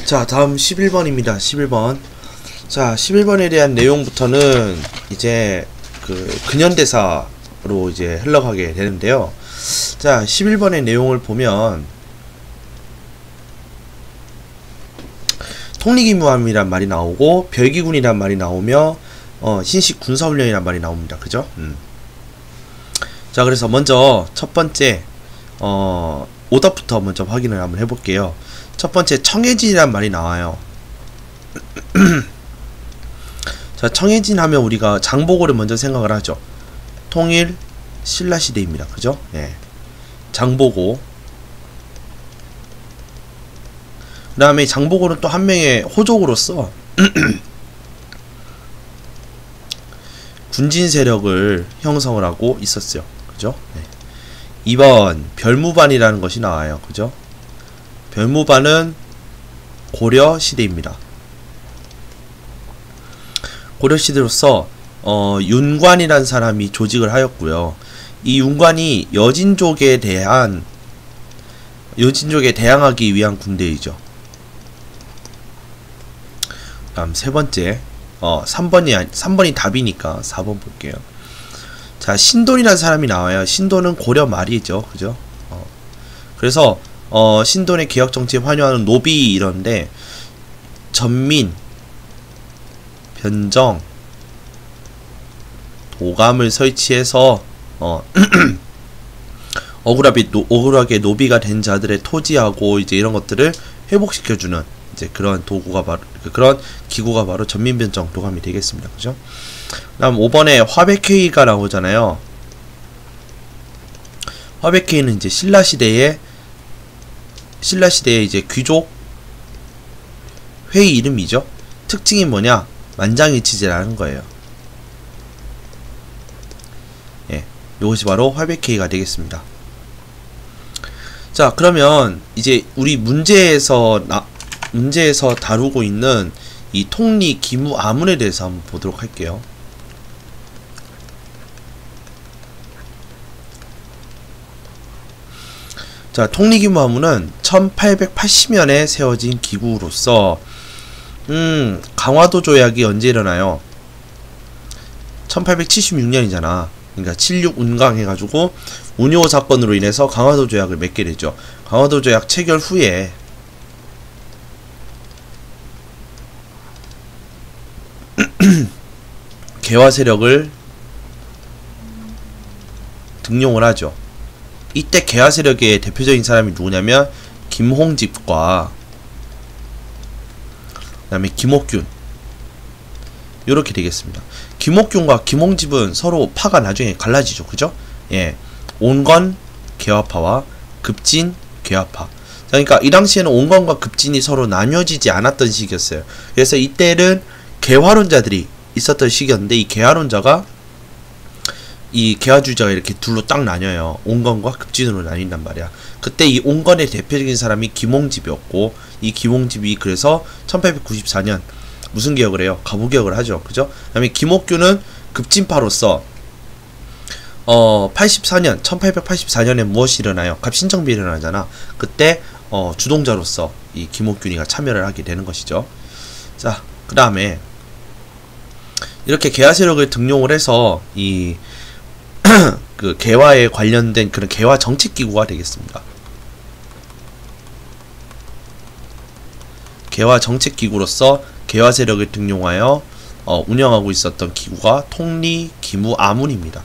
자, 다음 11번입니다. 11번. 자, 11번에 대한 내용부터는 이제 근현대사로 이제 흘러가게 되는데요. 자, 11번의 내용을 보면 통리기무함이란 말이 나오고 별기군이란 말이 나오며 신식 군사훈련이란 말이 나옵니다. 그죠? 자, 그래서 먼저 첫 번째 오답부터 먼저 확인을 한번 해볼게요. 첫 번째 청해진이란 말이 나와요. 자, 청해진 하면 우리가 장보고를 먼저 생각을 하죠. 통일 신라시대입니다. 그죠? 예. 장보고. 그 다음에 장보고는 또 한 명의 호족으로서 군진 세력을 형성을 하고 있었어요. 그죠? 네. 2번 별무반이라는 것이 나와요. 그죠? 별무반은 고려 시대입니다. 고려 시대로서 윤관이라는 사람이 조직을 하였고요. 이 윤관이 여진족에 대항하기 위한 군대이죠. 다음 세 번째 3번이 답이니까 4번 볼게요. 자, 신돈이라는 사람이 나와요. 신돈은 고려 말이죠. 그죠? 그래서 신돈의 개혁 정치에 환영하는 노비 이런데 전민, 변정, 도감을 설치해서 억울하게 노비가 된 자들의 토지하고 이제 이런 것들을 회복시켜주는 이제 그런 도구가 바로 그런 기구가 바로 전민변정 도감이 되겠습니다. 그죠? 다음 5번에 화백회의가 나오잖아요. 화백회의는 이제 신라시대의 이제 귀족 회의 이름이죠. 특징이 뭐냐? 만장일치제라는 거예요. 예, 이것이 바로 화백회의가 되겠습니다. 자, 그러면 이제 우리 문제에서 다루고 있는 이 통리 기무 아문에 대해서 한번 보도록 할게요. 자, 통리기무 아문은 1880년에 세워진 기구로서 강화도 조약이 언제 일어나요? 1876년이잖아. 그러니까 76 운강 해가지고 운요 사건으로 인해서 강화도 조약을 맺게 되죠. 강화도 조약 체결 후에 개화 세력을 등용을 하죠. 이때 개화 세력의 대표적인 사람이 누구냐면 김홍집과 그 다음에 김옥균 요렇게 되겠습니다. 김옥균과 김홍집은 서로 파가 나중에 갈라지죠. 그죠? 예. 온건 개화파와 급진 개화파. 자, 그러니까 이 당시에는 온건과 급진이 서로 나뉘어지지 않았던 시기였어요. 그래서 이때는 개화론자들이 있었던 시기였는데 이 개화론자가 이 개화주의자가 이렇게 둘로 딱 나뉘어요. 온건과 급진으로 나뉜단 말이야. 그때 이 온건의 대표적인 사람이 김홍집이었고 이 김홍집이 그래서 1894년 무슨 개혁을 해요? 가부개혁을 하죠. 그죠? 그 다음에 김옥균은 급진파로서 1884년에 무엇이 일어나요? 갑신정비 일어나잖아. 그때 주동자로서 이 김옥균이가 참여를 하게 되는 것이죠. 자, 그 다음에 이렇게 개화 세력을 등용을 해서 이 그 개화에 관련된 그런 개화 정책 기구가 되겠습니다. 개화 정책 기구로서 개화 세력을 등용하여 운영하고 있었던 기구가 통리 기무 아문입니다.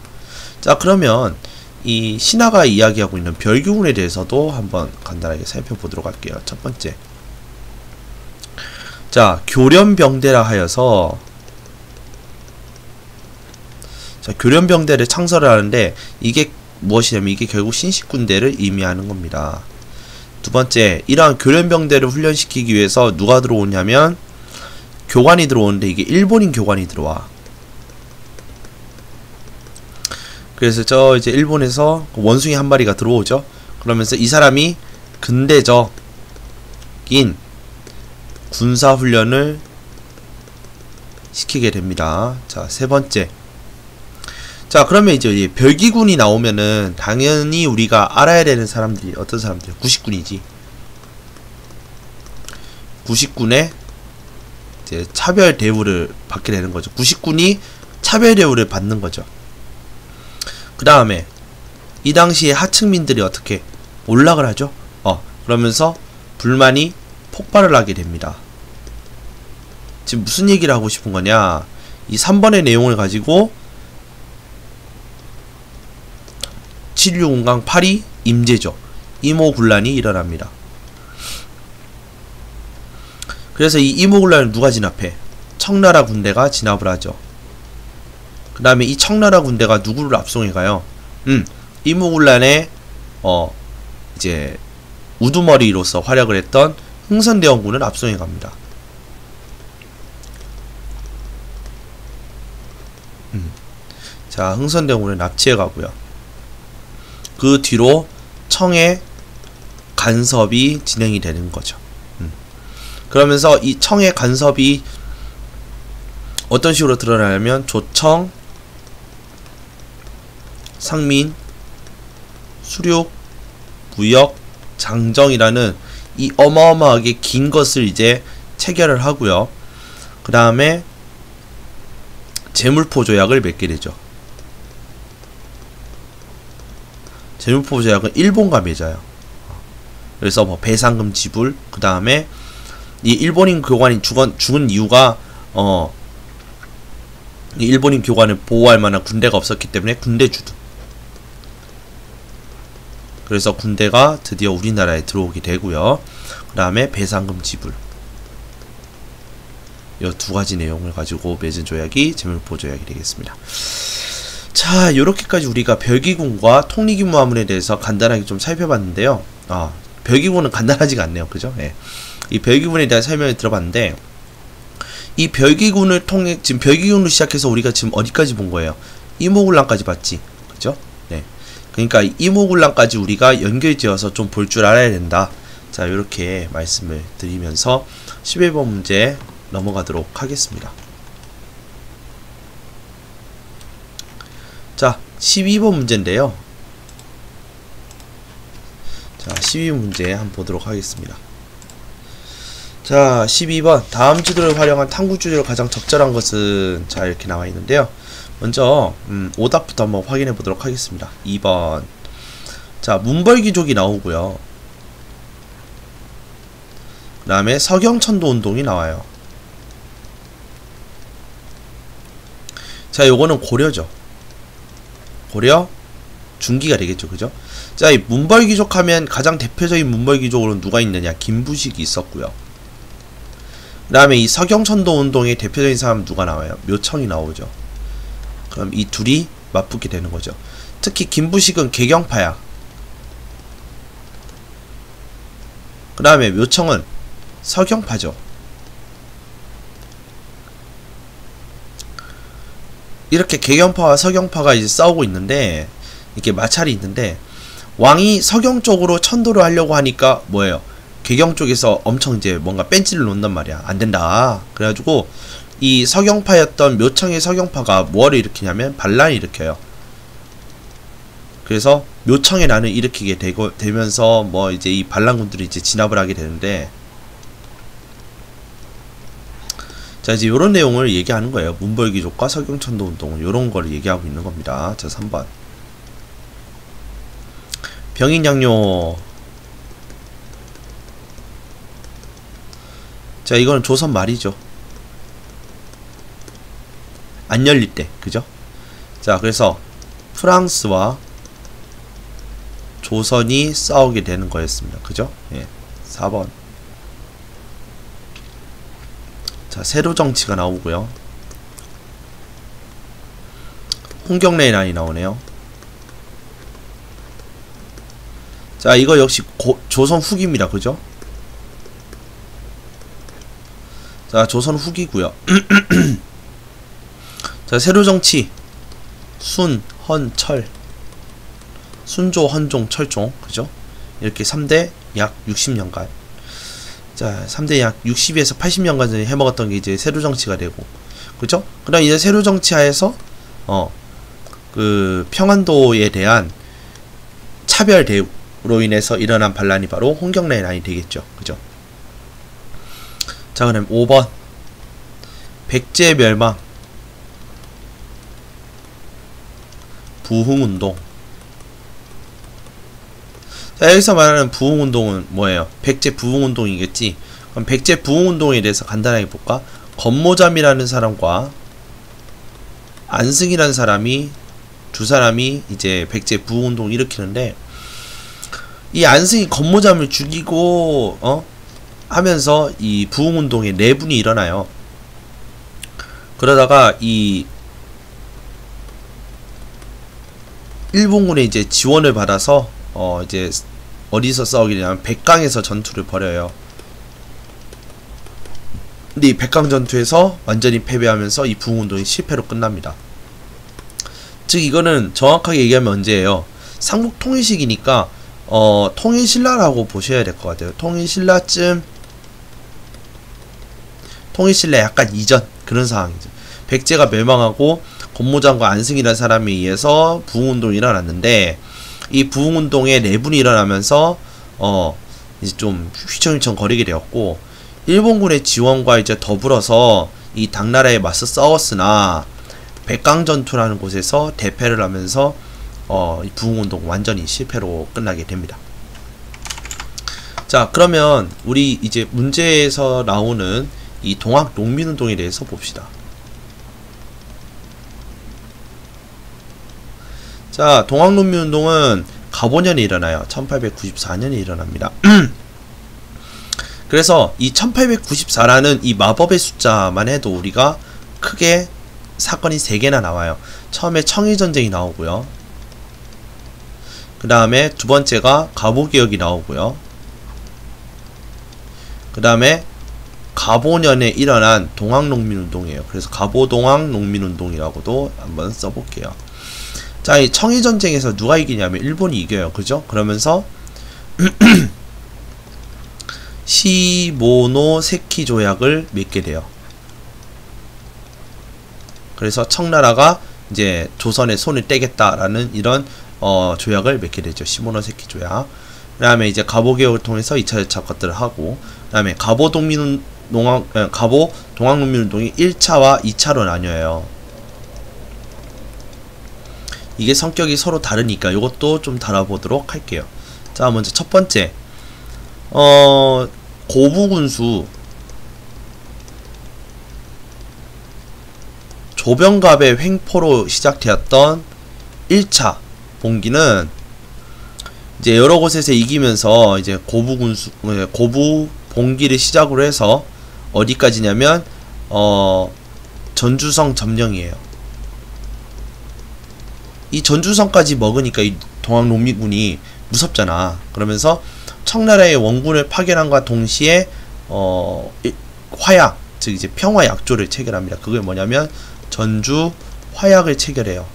자, 그러면 이 신화가 이야기하고 있는 별기군에 대해서도 한번 간단하게 살펴보도록 할게요. 첫 번째, 자, 교련병대라 하여서 자, 교련병대를 창설을 하는데 이게 무엇이냐면 이게 결국 신식군대를 의미하는 겁니다. 두 번째, 이러한 교련병대를 훈련시키기 위해서 누가 들어오냐면 교관이 들어오는데 이게 일본인 교관이 들어와. 그래서 이제 일본에서 원숭이 한 마리가 들어오죠. 그러면서 이 사람이 근대적인 군사훈련을 시키게 됩니다. 자, 세 번째, 자, 그러면 이제 별기군이 나오면은 당연히 우리가 알아야 되는 사람들이 어떤 사람들? 구식군이지. 구식군의 이제 차별 대우를 받게 되는 거죠. 구식군이 차별 대우를 받는 거죠. 그 다음에 이 당시에 하층민들이 어떻게 올락을 하죠? 그러면서 불만이 폭발을 하게 됩니다. 지금 무슨 얘기를 하고 싶은 거냐? 이 3번의 내용을 가지고 7.6운강 8이 임제죠. 이모군란이 일어납니다. 그래서 이 이모군란을 누가 진압해? 청나라 군대가 진압을 하죠. 그 다음에 이 청나라 군대가 누구를 압송해 가요? 이모군란의 이제 우두머리로서 활약을 했던 흥선대원군을 압송해 갑니다. 자, 흥선대원군을 납치해 가고요. 그 뒤로 청의 간섭이 진행이 되는 거죠. 그러면서 이 청의 간섭이 어떤 식으로 드러나냐면 조청, 상민, 수륙, 무역, 장정이라는 이 어마어마하게 긴 것을 이제 체결을 하고요. 그 다음에 제물포 조약을 맺게 되죠. 제물포 조약은 일본과 맺어요. 그래서 뭐 배상금 지불, 그 다음에 이 일본인 교관이 죽은 이유가 이 일본인 교관을 보호할 만한 군대가 없었기 때문에 군대 주둔. 그래서 군대가 드디어 우리나라에 들어오게 되고요. 그 다음에 배상금 지불. 이 두 가지 내용을 가지고 맺은 조약이 제물포 조약이 되겠습니다. 자, 요렇게까지 우리가 별기군과 통리기무화문에 대해서 간단하게 좀 살펴봤는데요. 별기군은 간단하지가 않네요. 그죠? 예. 이 별기군에 대한 설명을 들어봤는데, 이 별기군을 통해, 지금 별기군으로 시작해서 우리가 지금 어디까지 본 거예요? 이모군란까지 봤지. 그죠? 네. 그러니까 이모군란까지 우리가 연결지어서 좀 볼 줄 알아야 된다. 자, 요렇게 말씀을 드리면서 11번 문제 넘어가도록 하겠습니다. 자, 12번 문제인데요. 자, 12번 문제 한번 보도록 하겠습니다. 자, 12번. 다음 주도를 활용한 탐구 주제로 가장 적절한 것은, 자, 이렇게 나와 있는데요. 먼저 오답부터 한번 확인해 보도록 하겠습니다. 2번. 자, 문벌귀족이 나오고요. 그 다음에 서경천도 운동이 나와요. 자, 요거는 고려죠. 고려 중기가 되겠죠. 그죠? 자, 이 문벌귀족 하면 가장 대표적인 문벌귀족으로는 누가 있느냐? 김부식이 있었고요. 그 다음에 이 서경천도 운동의 대표적인 사람은 누가 나와요? 묘청이 나오죠. 그럼 이 둘이 맞붙게 되는 거죠. 특히 김부식은 개경파야. 그 다음에 묘청은 서경파죠. 이렇게 개경파와 서경파가 이제 싸우고 있는데, 이렇게 마찰이 있는데, 왕이 서경 쪽으로 천도를 하려고 하니까 뭐예요? 개경 쪽에서 엄청 이제 뭔가 뺀찌를 놓는단 말이야. 안 된다. 그래가지고 이 서경파였던 묘청의 서경파가 뭐를 일으키냐면 반란을 일으켜요. 그래서 묘청의 난을 일으키게 되면서 뭐 이제 이 반란군들이 이제 진압을 하게 되는데, 자, 이제 요런 내용을 얘기하는 거예요. 문벌귀족과 서경천도 운동은 요런 거를 얘기하고 있는 겁니다. 자, 3번. 병인양요. 자, 이거는 조선 말이죠. 안 열릴 때, 그죠? 자, 그래서 프랑스와 조선이 싸우게 되는 거였습니다. 그죠? 예. 4번. 자, 세로 정치가 나오고요. 홍경래의 난이 나오네요. 자, 이거 역시 조선 후기입니다. 그죠? 자, 조선 후기고요. 자, 세로 정치 순, 헌, 철. 순조, 헌종, 철종. 그죠? 이렇게 3대 약 60년간. 자, 3대 약 60에서 80년간 전에 해먹었던 게 이제 세로 정치가 되고. 그죠? 그 다음 이제 세로 정치 하에서 그 평안도에 대한 차별 대우로 인해서 일어난 반란이 바로 홍경래의 난이 되겠죠. 그죠? 자, 그럼 5번. 백제 멸망. 부흥운동. 자, 여기서 말하는 부흥운동은 뭐예요? 백제 부흥운동이겠지? 그럼 백제 부흥운동에 대해서 간단하게 볼까? 건모잠이라는 사람과 안승이라는 사람이, 두 사람이 이제 백제 부흥운동을 일으키는데, 이 안승이 건모잠을 죽이고 하면서 이 부흥운동에 내분이 일어나요. 그러다가 이 일본군의 이제 지원을 받아서 이제 어디서 싸우게 되냐면 백강에서 전투를 벌여요. 근데 이 백강 전투에서 완전히 패배하면서 이 부흥운동이 실패로 끝납니다. 즉 이거는 정확하게 얘기하면 언제예요? 삼국 통일 시기니까 통일신라라고 보셔야 될 것 같아요. 통일신라쯤, 통일신라 약간 이전 그런 상황이죠. 백제가 멸망하고 건모장과 안승이라는 사람에 의해서 부흥운동이 일어났는데, 이 부흥운동에 내분이 일어나면서 이제 좀 휘청휘청 거리게 되었고, 일본군의 지원과 이제 더불어서 이 당나라에 맞서 싸웠으나 백강전투라는 곳에서 대패를 하면서 이 부흥운동 완전히 실패로 끝나게 됩니다. 자, 그러면 우리 이제 문제에서 나오는 이 동학농민운동에 대해서 봅시다. 자, 동학농민운동은 가보년에 일어나요. 1894년에 일어납니다. 그래서 이 1894라는 이 마법의 숫자만 해도 우리가 크게 사건이 3개나 나와요. 처음에 청일전쟁이 나오고요. 그 다음에 두 번째가 갑오개혁이 나오고요. 그 다음에 갑오년에 일어난 동학농민운동이에요. 그래서 갑오동학농민운동이라고도 한번 써볼게요. 자, 이 청일전쟁에서 누가 이기냐면 일본이 이겨요. 그죠? 그러면서 시모노세키 조약을 맺게 돼요. 그래서 청나라가 이제 조선의 손을 떼겠다라는 이런 조약을 맺게 되죠. 시모노세키 조약. 그 다음에 이제 갑오개혁을 통해서 2차 작업들을 하고, 그 다음에 갑오동학농민운동이 1차와 2차로 나뉘어요. 이게 성격이 서로 다르니까 이것도 좀 다뤄보도록 할게요. 자, 먼저 첫 번째, 고부군수 조병갑의 횡포로 시작되었던 1차 봉기는 이제 여러 곳에서 이기면서 이제 고부 봉기를 시작으로 해서 어디까지냐면 전주성 점령이에요. 이 전주성까지 먹으니까 이 동학농민군이 무섭잖아. 그러면서 청나라의 원군을 파견함과 동시에 화약, 즉 이제 평화 약조를 체결합니다. 그게 뭐냐면 전주 화약을 체결해요.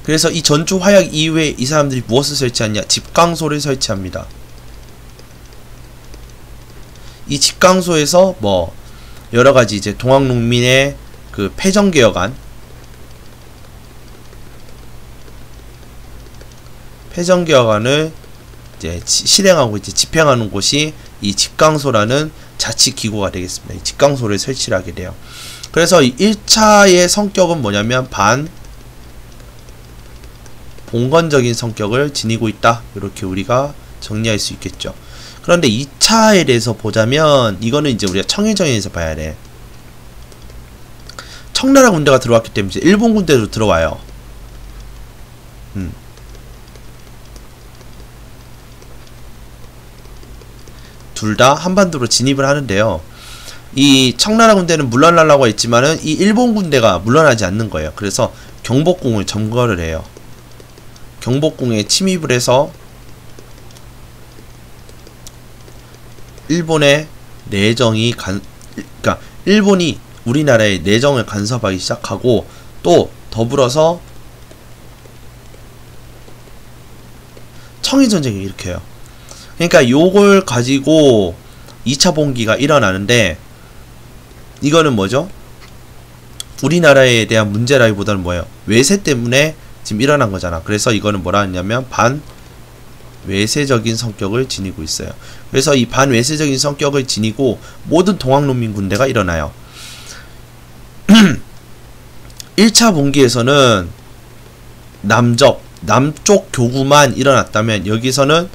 그래서 이 전주 화약 이후에 이 사람들이 무엇을 설치하냐? 집강소를 설치합니다. 이 집강소에서 뭐 여러가지 이제 동학농민의 그 패전개혁안을 이제 실행하고 이제 집행하는 곳이 이 집강소라는 자치기구가 되겠습니다. 이 집강소를 설치를 하게 돼요. 그래서 이 1차의 성격은 뭐냐면 봉건적인 성격을 지니고 있다. 이렇게 우리가 정리할 수 있겠죠. 그런데 2차에 대해서 보자면 이거는 이제 우리가 청일전에서 봐야 돼. 청나라 군대가 들어왔기 때문에 이제 일본 군대도 들어와요. 둘 다 한반도로 진입을 하는데요. 이 청나라 군대는 물러나려고 했지만은 이 일본 군대가 물러나지 않는 거예요. 그래서 경복궁을 점거를 해요. 경복궁에 침입을 해서 일본의 내정이 그러니까 일본이 우리나라의 내정을 간섭하기 시작하고, 또 더불어서 청일전쟁을 일으켜요. 그러니까 요걸 가지고 2차 봉기가 일어나는데, 이거는 뭐죠? 우리나라에 대한 문제라기보다는 뭐예요? 외세 때문에 지금 일어난 거잖아. 그래서 이거는 뭐라 하냐면 반외세적인 성격을 지니고 있어요. 그래서 이 반외세적인 성격을 지니고 모든 동학농민 군대가 일어나요. 1차 봉기에서는 남쪽 교구만 일어났다면 여기서는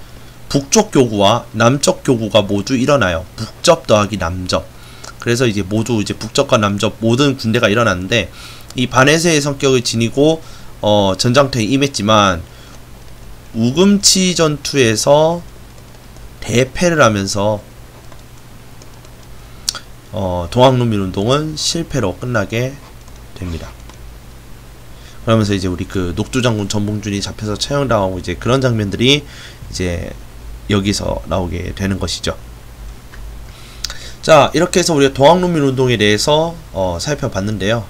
북쪽 교구와 남쪽 교구가 모두 일어나요. 북접 더하기 남접. 그래서 이제 모두 이제 북접과 남접 모든 군대가 일어났는데 이 반외세의 성격을 지니고 전장터에 임했지만 우금치 전투에서 대패를 하면서 동학농민운동은 실패로 끝나게 됩니다. 그러면서 이제 우리 그 녹두장군 전봉준이 잡혀서 처형당하고 이제 그런 장면들이 이제 여기서 나오게 되는 것이죠. 자, 이렇게 해서 우리가 동학농민운동에 대해서 살펴봤는데요.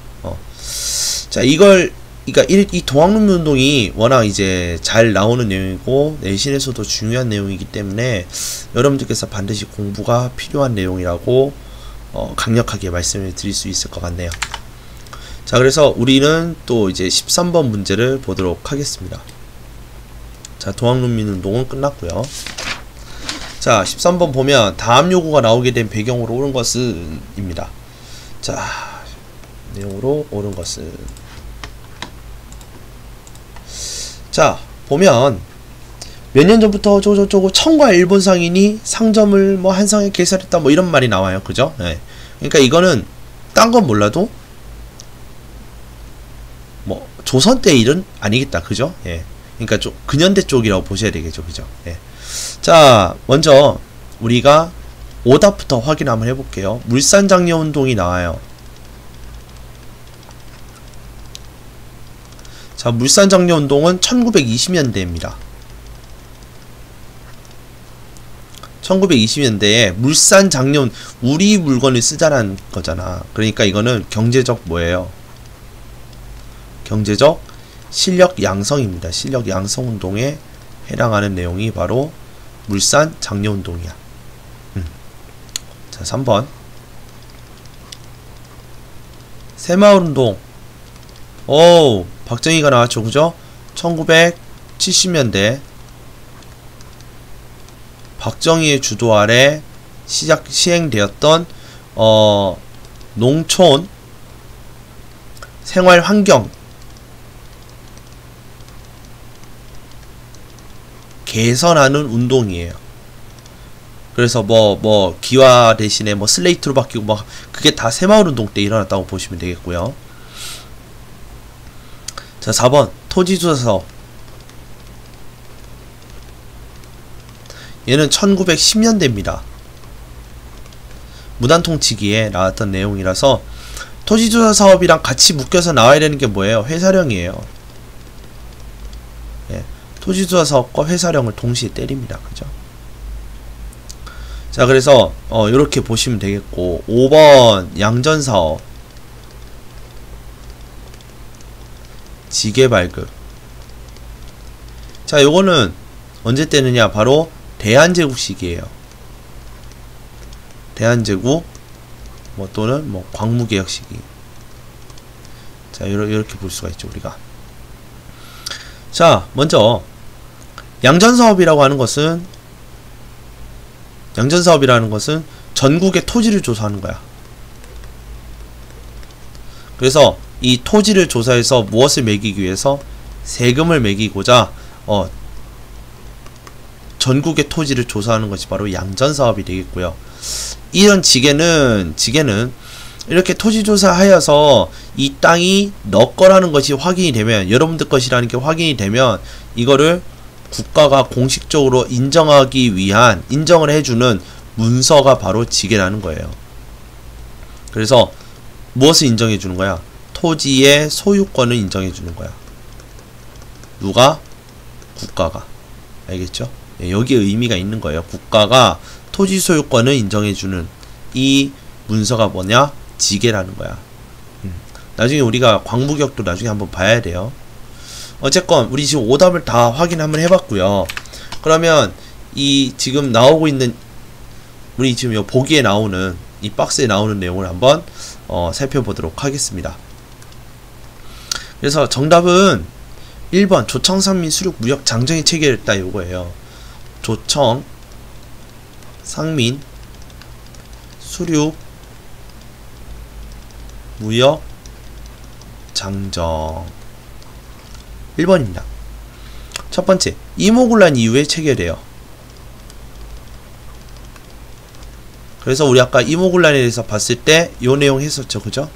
자, 그러니까 이 동학농민운동이 워낙 이제 잘 나오는 내용이고 내신에서도 중요한 내용이기 때문에 여러분들께서 반드시 공부가 필요한 내용이라고 강력하게 말씀을 드릴 수 있을 것 같네요. 자, 그래서 우리는 또 이제 13번 문제를 보도록 하겠습니다. 자, 동학농민운동은 끝났고요. 자, 13번 보면 다음 요구가 나오게 된 배경으로 옳은 것은 입니다. 자, 내용으로 옳은 것은, 자, 보면 몇 년 전부터 저거 청과 일본 상인이 상점을 뭐 한상에 개설했다 뭐 이런 말이 나와요. 그죠? 네. 그러니까 이거는 딴 건 몰라도 뭐 조선 때 일은 아니겠다. 그죠? 예. 그러니까 좀 근현대 쪽이라고 보셔야 되겠죠. 그죠? 예. 자, 먼저 우리가 오답부터 확인 한번 해볼게요. 물산장려운동이 나와요. 자, 물산장려운동은 1920년대입니다. 1920년대에 물산장려운, 우리 물건을 쓰자라는 거잖아. 그러니까 이거는 경제적 뭐예요? 경제적 실력 양성입니다. 실력 양성 운동에 해당하는 내용이 바로 물산장려운동이야. 자, 3번 새마을운동. 오, 박정희가 나왔죠. 그죠? 1970년대 박정희의 주도 아래 시행되었던 농촌 생활환경 개선하는 운동이에요. 그래서 뭐 기와 대신에 뭐 슬레이트로 바뀌고 막 그게 다 새마을운동 때 일어났다고 보시면 되겠고요. 자, 4번 토지조사 사업. 얘는 1910년대입니다. 무단통치기에 나왔던 내용이라서 토지조사 사업이랑 같이 묶여서 나와야 되는 게 뭐예요? 회사령이에요. 예, 토지조사 사업과 회사령을 동시에 때립니다. 그죠? 자, 그래서 요렇게 보시면 되겠고, 5번 양전사업 지게발급. 자, 요거는 언제 때느냐? 바로 대한제국 시기에요. 대한제국 뭐 또는 뭐 광무개혁 시기. 자, 이렇게 볼 수가 있죠, 우리가. 자, 먼저 양전사업이라고 하는 것은, 양전사업이라는 것은 전국의 토지를 조사하는 거야. 그래서 이 토지를 조사해서 무엇을 매기기 위해서? 세금을 매기고자 전국의 토지를 조사하는 것이 바로 양전사업이 되겠고요. 이런 지게는 이렇게 토지조사하여서 이 땅이 너 거라는 것이 확인이 되면, 여러분들 것이라는 게 확인이 되면 이거를 국가가 공식적으로 인정하기 위한, 인정을 해주는 문서가 바로 지게라는 거예요. 그래서 무엇을 인정해주는 거야? 토지의 소유권을 인정해주는 거야. 누가? 국가가. 알겠죠? 예, 여기에 의미가 있는 거예요. 국가가 토지 소유권을 인정해주는 이 문서가 뭐냐? 지게라는 거야. 나중에 우리가 광무개혁도 나중에 한번 봐야 돼요. 어쨌건 우리 지금 오답을 다 확인 한번 해봤고요. 그러면 이 지금 나오고 있는, 우리 지금 요 보기에 나오는, 이 박스에 나오는 내용을 한번 살펴보도록 하겠습니다. 그래서 정답은 1번 조청산민 수륙 무역 장정이 체결했다 요거예요. 조청 상민, 수륙, 무역, 장정. 1번입니다. 첫 번째, 이모군란 이후에 체결해요. 그래서 우리 아까 이모군란에 대해서 봤을 때 요 내용 했었죠. 그죠?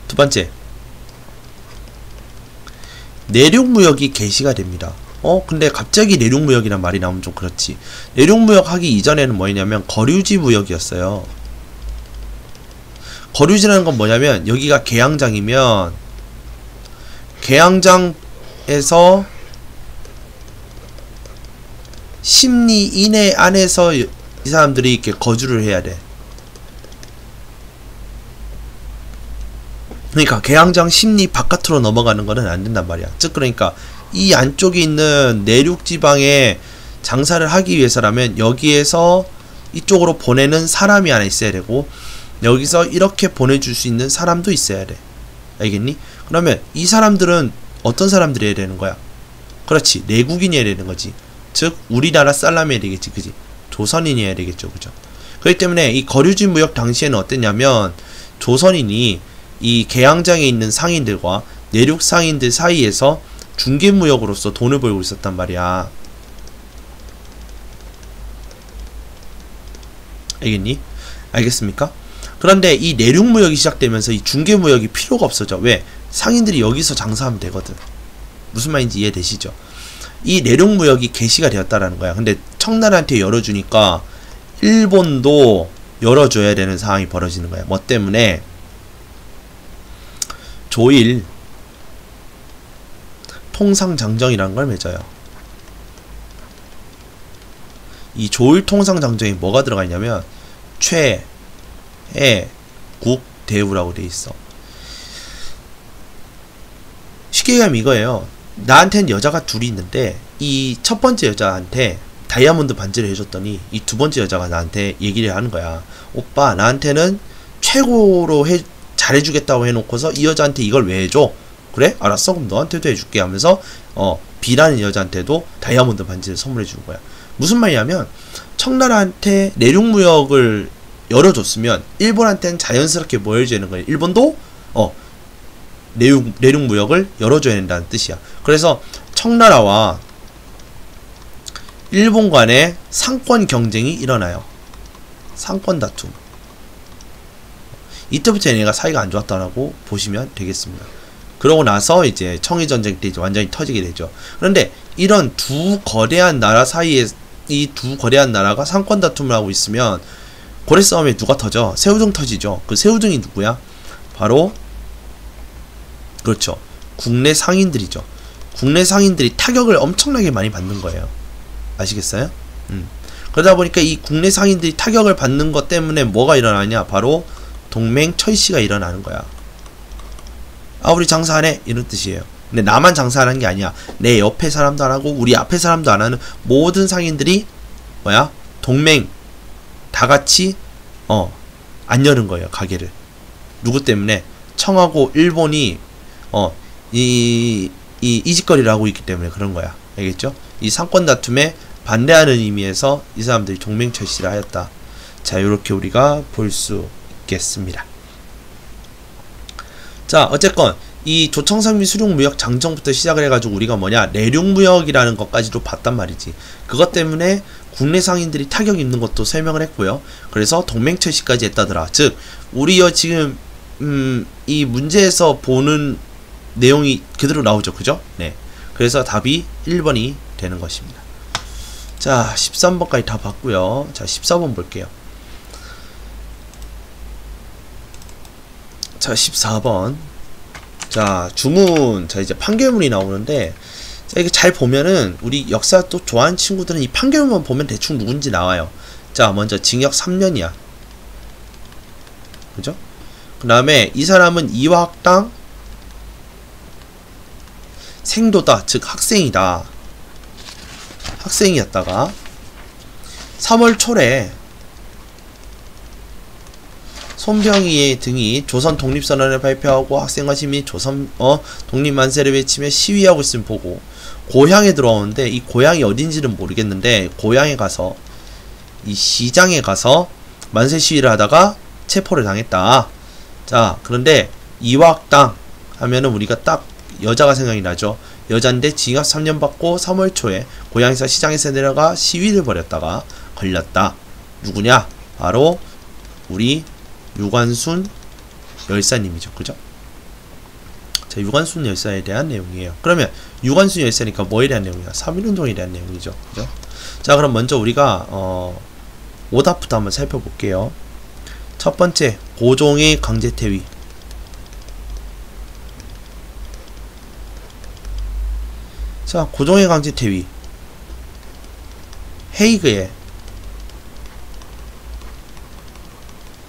두 번째, 내륙무역이 개시가 됩니다. 근데 갑자기 내륙무역이란 말이 나오면 좀 그렇지. 내륙무역 하기 이전에는 뭐냐면 거류지 무역이었어요. 거류지라는 건 뭐냐면 여기가 개항장이면 개항장에서 10리 이내 안에서 이 사람들이 이렇게 거주를 해야 돼. 그러니까 개항장 10리 바깥으로 넘어가는 거는 안 된단 말이야. 즉 그러니까 이 안쪽에 있는 내륙지방에 장사를 하기 위해서라면 여기에서 이쪽으로 보내는 사람이 하나 있어야 되고 여기서 이렇게 보내줄 수 있는 사람도 있어야 돼. 알겠니? 그러면 이 사람들은 어떤 사람들이어야 되는 거야? 그렇지, 내국인이어야 되는 거지. 즉 우리나라 살람이어야 되겠지. 그지? 조선인이어야 되겠죠. 그죠? 그렇기 때문에 이 거류지 무역 당시에는 어땠냐면 조선인이 이 개항장에 있는 상인들과 내륙 상인들 사이에서 중개무역으로서 돈을 벌고 있었단 말이야. 알겠니? 알겠습니까? 그런데 이 내륙무역이 시작되면서 이 중개무역이 필요가 없어져. 왜? 상인들이 여기서 장사하면 되거든. 무슨 말인지 이해되시죠? 이 내륙무역이 개시가 되었다라는 거야. 근데 청나라한테 열어주니까 일본도 열어줘야 되는 상황이 벌어지는 거야. 뭐 때문에? 조일 통상장정이라는 걸 맺어요. 이 조일 통상장정에 뭐가 들어가 있냐면 최, 해, 국, 대우라고 돼 있어. 쉽게 얘기하면 이거예요. 나한테는 여자가 둘이 있는데 이 첫 번째 여자한테 다이아몬드 반지를 해줬더니 이 두 번째 여자가 나한테 얘기를 하는 거야. 오빠 나한테는 최고로 잘해주겠다고 해놓고서 이 여자한테 이걸 왜 해줘? 그래? 알았어. 그럼 너한테도 해줄게 하면서 B라는 여자한테도 다이아몬드 반지를 선물해 주는 거야. 무슨 말이냐면 청나라한테 내륙무역을 열어줬으면 일본한테는 자연스럽게 뭐 해줘야 되는 거야. 일본도 내륙무역을 열어줘야 된다는 뜻이야. 그래서 청나라와 일본 간의 상권 경쟁이 일어나요. 상권 다툼. 이때부터 얘네가 사이가 안 좋았다라고 보시면 되겠습니다. 그러고 나서 이제 청일전쟁 때 이제 완전히 터지게 되죠. 그런데 이런 두 거대한 나라 사이에 이 두 거대한 나라가 상권 다툼을 하고 있으면 고래 싸움에 누가 터져? 새우등 터지죠. 그 새우등이 누구야? 바로 그렇죠. 국내 상인들이죠. 국내 상인들이 타격을 엄청나게 많이 받는 거예요. 아시겠어요? 그러다 보니까 이 국내 상인들이 타격을 받는 것 때문에 뭐가 일어나냐? 바로 동맹 철시가 일어나는 거야. 아 우리 장사하네 이런 뜻이에요. 근데 나만 장사하는 게 아니야. 내 옆에 사람도 안 하고 우리 앞에 사람도 안 하는 모든 상인들이 뭐야? 동맹 다 같이 안 여는 거예요. 가게를. 누구 때문에? 청하고 일본이 이 짓거리를 하고 있기 때문에 그런 거야. 알겠죠? 이 상권 다툼에 반대하는 의미에서 이 사람들이 동맹 철시를 하였다. 자, 요렇게 우리가 볼 수 있겠습니다. 자, 어쨌건 이 조청상민 수륙무역 장정부터 시작을 해가지고 우리가 뭐냐 내륙무역이라는 것까지도 봤단 말이지. 그것 때문에 국내 상인들이 타격 입는 것도 설명을 했고요. 그래서 동맹철시까지 했다더라. 즉 우리 지금 이 문제에서 보는 내용이 그대로 나오죠. 그죠? 네. 그래서 답이 1번이 되는 것입니다. 자, 13번까지 다 봤고요. 자, 14번 볼게요. 자, 14번. 자, 주문. 자, 이제 판결문이 나오는데, 자, 이게 잘 보면은, 우리 역사 또 좋아하는 친구들은 이 판결문 보면 대충 누군지 나와요. 자, 먼저 징역 3년이야. 그죠? 그 다음에 이 사람은 이화학당 생도다. 즉, 학생이다. 학생이었다가, 3월 초래, 손병희 등이 조선 독립선언을 발표하고 학생과 시민이 조선 독립만세를 외치며 시위하고 있음을 보고 고향에 들어오는데 이 고향이 어딘지는 모르겠는데 고향에 가서 이 시장에 가서 만세 시위를 하다가 체포를 당했다. 자, 그런데 이화학당 하면은 우리가 딱 여자가 생각이 나죠. 여잔데 징역 3년 받고 3월 초에 고향에서 시장에서 내려가 시위를 벌였다가 걸렸다. 누구냐? 바로 우리 유관순 열사님이죠. 그죠? 자, 유관순 열사에 대한 내용이에요. 그러면 유관순 열사니까 뭐에 대한 내용이야? 3.1운동에 대한 내용이죠. 그죠? 자, 그럼 먼저 우리가 오답부터 한번 살펴볼게요. 첫 번째, 고종의 강제퇴위. 자, 고종의 강제퇴위. 헤이그에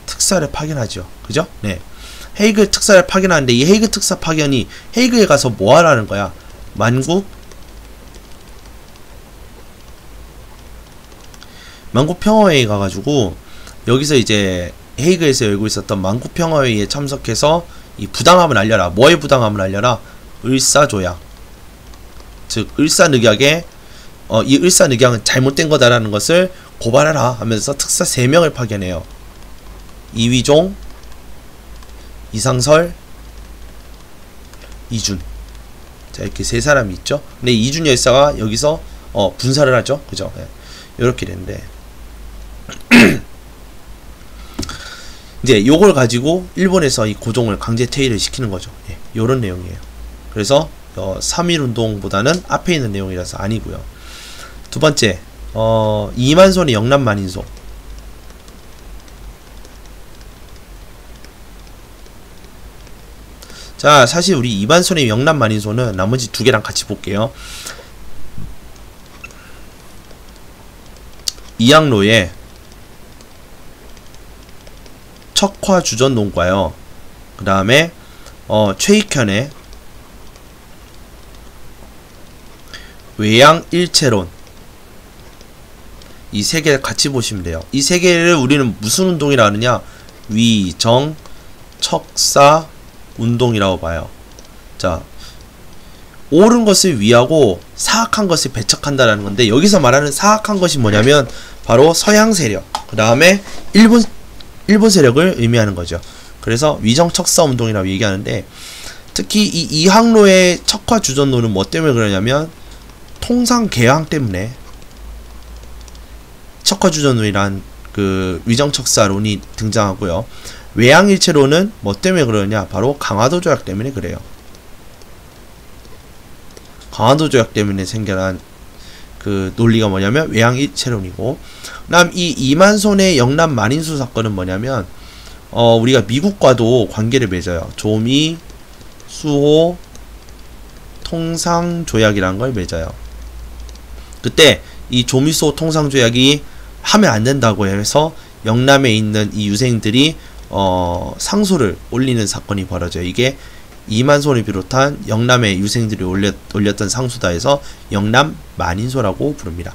특사를 파견하죠. 그죠? 네. 헤이그 특사를 파견하는데 이 헤이그 특사 파견이 헤이그에 가서 뭐 하라는 거야? 만국 평화회의 가가지고 여기서 이제 헤이그에서 열고 있었던 만국 평화회의에 참석해서 이 부당함을 알려라. 뭐의 부당함을 알려라? 을사조약. 즉 을사늑약에 이 을사늑약은 잘못된 거다라는 것을 고발하라 하면서 특사 3명을 파견해요. 이휘종, 이상설, 이준. 자, 이렇게 3사람이 있죠. 근데 이준 열사가 여기서 분사를 하죠. 그죠? 네. 요렇게 되는데 이제 요걸 가지고 일본에서 이 고종을 강제 퇴위를 시키는 거죠. 예, 요런 내용이에요. 그래서 3.1운동보다는 앞에 있는 내용이라서 아니고요. 두 번째, 이만손의 영남만인소. 자, 사실 우리 이만손의 영남만인소는 나머지 2개랑 같이 볼게요. 이항로의 척화주전론과요. 그 다음에 최익현의 외양일체론. 이 3개를 같이 보시면 돼요. 이 3개를 우리는 무슨 운동이라 하느냐? 위정 척사 운동이라고 봐요. 자, 옳은 것을 위하고 사악한 것을 배척한다라는 건데, 여기서 말하는 사악한 것이 뭐냐면 바로 서양 세력, 그 다음에 일본 세력을 의미하는 거죠. 그래서 위정척사 운동이라고 얘기하는데, 특히 이 이항로의 척화주전론은 뭐 때문에 그러냐면 통상개항 때문에 척화주전론이란 그 위정척사론이 등장하고요. 외양일체론은 뭐 때문에 그러냐? 바로 강화도 조약 때문에 그래요. 강화도 조약 때문에 생겨난 그 논리가 뭐냐면 외양일체론이고, 그 다음 이 이만손의 영남 만인수 사건은 뭐냐면 우리가 미국과도 관계를 맺어요. 조미 수호 통상조약이라는 걸 맺어요. 그때 이 조미 수호 통상조약이 하면 안 된다고 해서 영남에 있는 이 유생들이 상소를 올리는 사건이 벌어져요. 이게 이만손을 비롯한 영남의 유생들이 올렸던 상소다 해서 영남 만인소라고 부릅니다.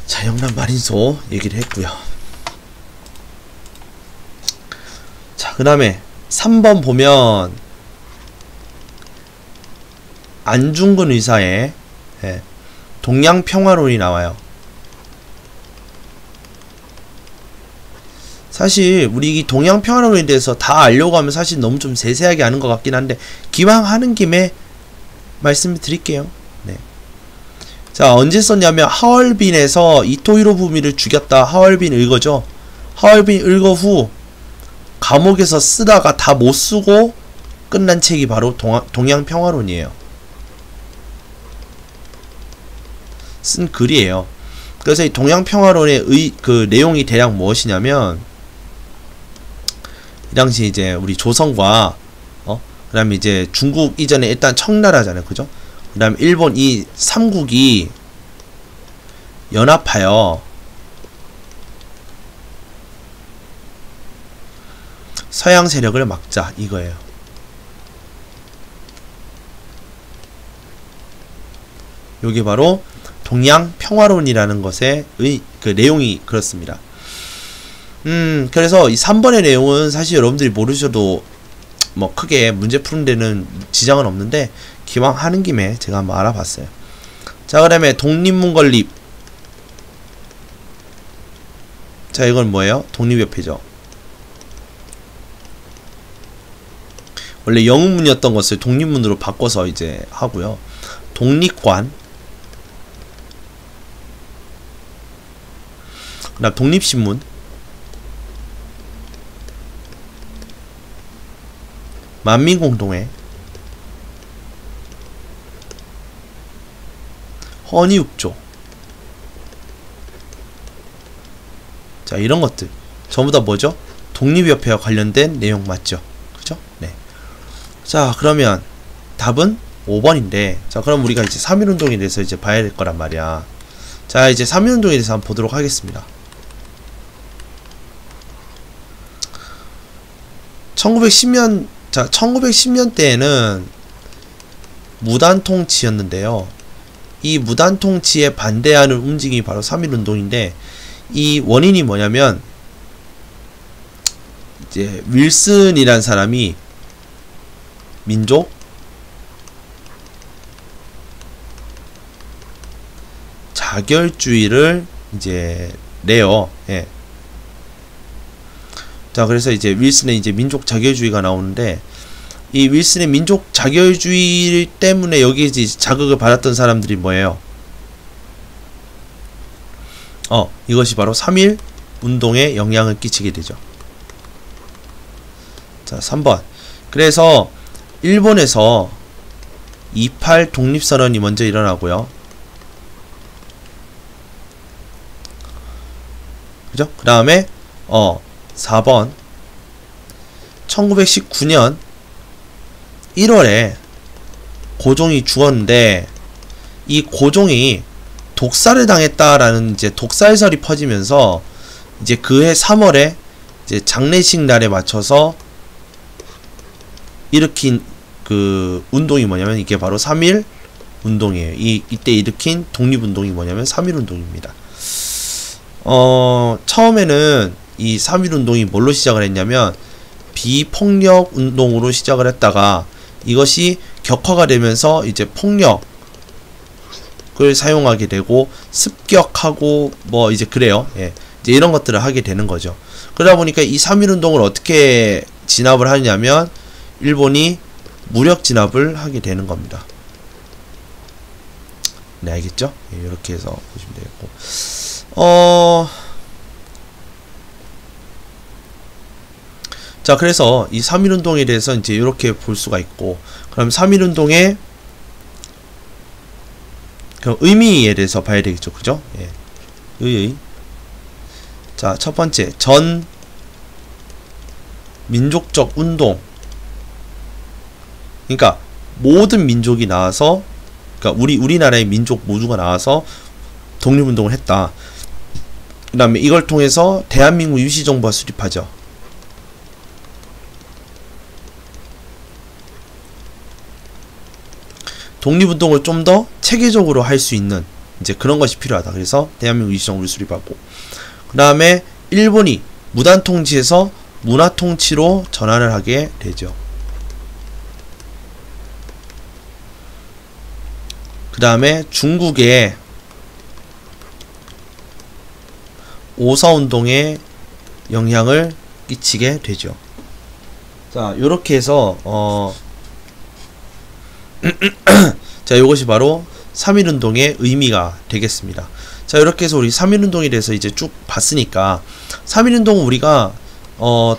자, 영남 만인소 얘기를 했고요. 자, 그 다음에 3번 보면 안중근 의사의 동양평화론이 나와요. 사실 우리 이 동양평화론에 대해서 다 알려고 하면 사실 너무 좀 세세하게 아는 것 같긴 한데, 기왕 하는 김에 말씀을 드릴게요. 네. 자, 언제 썼냐면 하얼빈에서 이토 히로부미를 죽였다. 하얼빈 을거죠. 하얼빈 을거 후 감옥에서 쓰다가 다 못 쓰고 끝난 책이 바로 동양평화론이에요. 쓴 글이에요. 그래서 이 동양평화론의 그 내용이 대략 무엇이냐면, 이 당시 이제 우리 조선과 그 다음에 이제 중국 이전에 일단 청나라잖아요. 그죠? 그 다음에 일본 이 3국이 연합하여 서양 세력을 막자 이거예요. 요게 바로 동양평화론이라는 것의 그 내용이 그렇습니다. 그래서 이 3번의 내용은 사실 여러분들이 모르셔도 뭐 크게 문제 푸는 데는 지장은 없는데, 기왕 하는 김에 제가 한번 알아봤어요. 자, 그 다음에 독립문 건립. 자, 이건 뭐예요? 독립협회죠. 원래 영문이었던 것을 독립문으로 바꿔서 이제 하고요. 독립관, 그다음 독립신문, 만민공동회, 헌의육조. 자, 이런 것들 전부 다 뭐죠? 독립협회와 관련된 내용 맞죠? 그죠? 네. 자, 그러면 답은 5번인데, 자, 그럼 우리가 이제 3.1운동에 대해서 이제 봐야 될 거란 말이야. 자, 이제 3.1운동에 대해서 한번 보도록 하겠습니다. 1910년, 자, 1910년대에는 무단통치였는데요. 이 무단통치에 반대하는 움직임이 바로 3.1운동인데, 이 원인이 뭐냐면, 이제 윌슨이란 사람이 민족 자결주의를 이제 내요. 예. 자, 그래서 이제 윌슨의 이제 민족 자결주의가 나오는데, 이 윌슨의 민족 자결주의 때문에 여기 이제 자극을 받았던 사람들이 뭐예요? 이것이 바로 3.1 운동에 영향을 끼치게 되죠. 자, 3번. 그래서 일본에서 28 독립선언이 먼저 일어나고요. 그죠? 그 다음에 4번 1919년 1월에 고종이 죽었는데, 이 고종이 독살을 당했다라는 이제 독살설이 퍼지면서, 이제 그해 3월에 이제 장례식 날에 맞춰서 일으킨 그 운동이 뭐냐면, 이게 바로 3.1 운동이에요. 이때 일으킨 독립운동이 뭐냐면 3.1 운동입니다. 처음에는 이 3.1 운동이 뭘로 시작을 했냐면, 비폭력 운동으로 시작을 했다가, 이것이 격화가 되면서 이제 폭력을 사용하게 되고, 습격하고 뭐 이제 그래요. 예. 이제 이런 것들을 하게 되는 거죠. 그러다 보니까 이 3.1 운동을 어떻게 진압을 하냐면, 일본이 무력 진압을 하게 되는 겁니다. 네, 알겠죠? 예, 이렇게 해서 보시면 되겠고. 자, 그래서 이 3.1 운동에 대해서 이제 이렇게 볼 수가 있고, 그럼 3.1 운동의 그럼 의미에 대해서 봐야 되겠죠, 그죠? 예. 의의. 자, 첫 번째, 전 민족적 운동. 그러니까 모든 민족이 나와서, 그러니까 우리나라의 민족 모두가 나와서 독립운동을 했다. 그 다음에 이걸 통해서 대한민국 임시정부가 수립하죠. 독립운동을 좀 더 체계적으로 할 수 있는 이제 그런 것이 필요하다. 그래서 대한민국 임시정부를 수립하고, 그 다음에 일본이 무단통치에서 문화통치로 전환을 하게 되죠. 그 다음에 중국의 오사운동에 영향을 끼치게 되죠. 자, 요렇게 해서 자, 요것이 바로 3.1 운동의 의미가 되겠습니다. 자, 이렇게 해서 우리 3.1 운동에 대해서 이제 쭉 봤으니까, 3.1 운동은 우리가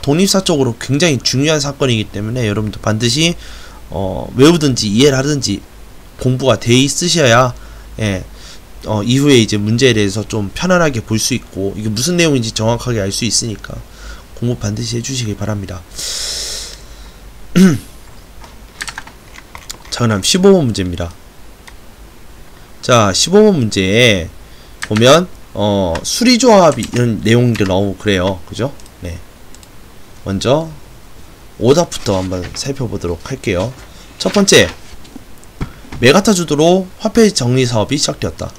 독립사적으로 굉장히 중요한 사건이기 때문에 여러분도 반드시 외우든지 이해를 하든지 공부가 돼 있으셔야, 예, 이후에 이제 문제에 대해서 좀 편안하게 볼 수 있고, 이게 무슨 내용인지 정확하게 알 수 있으니까 공부 반드시 해주시기 바랍니다. 자, 그럼 15번 문제입니다. 자, 15번 문제에 보면 수리조합이 이런 내용들 나오고 그래요. 그죠? 네. 먼저 오답부터 한번 살펴보도록 할게요. 첫 번째, 메가타 주도로 화폐 정리 사업이 시작되었다.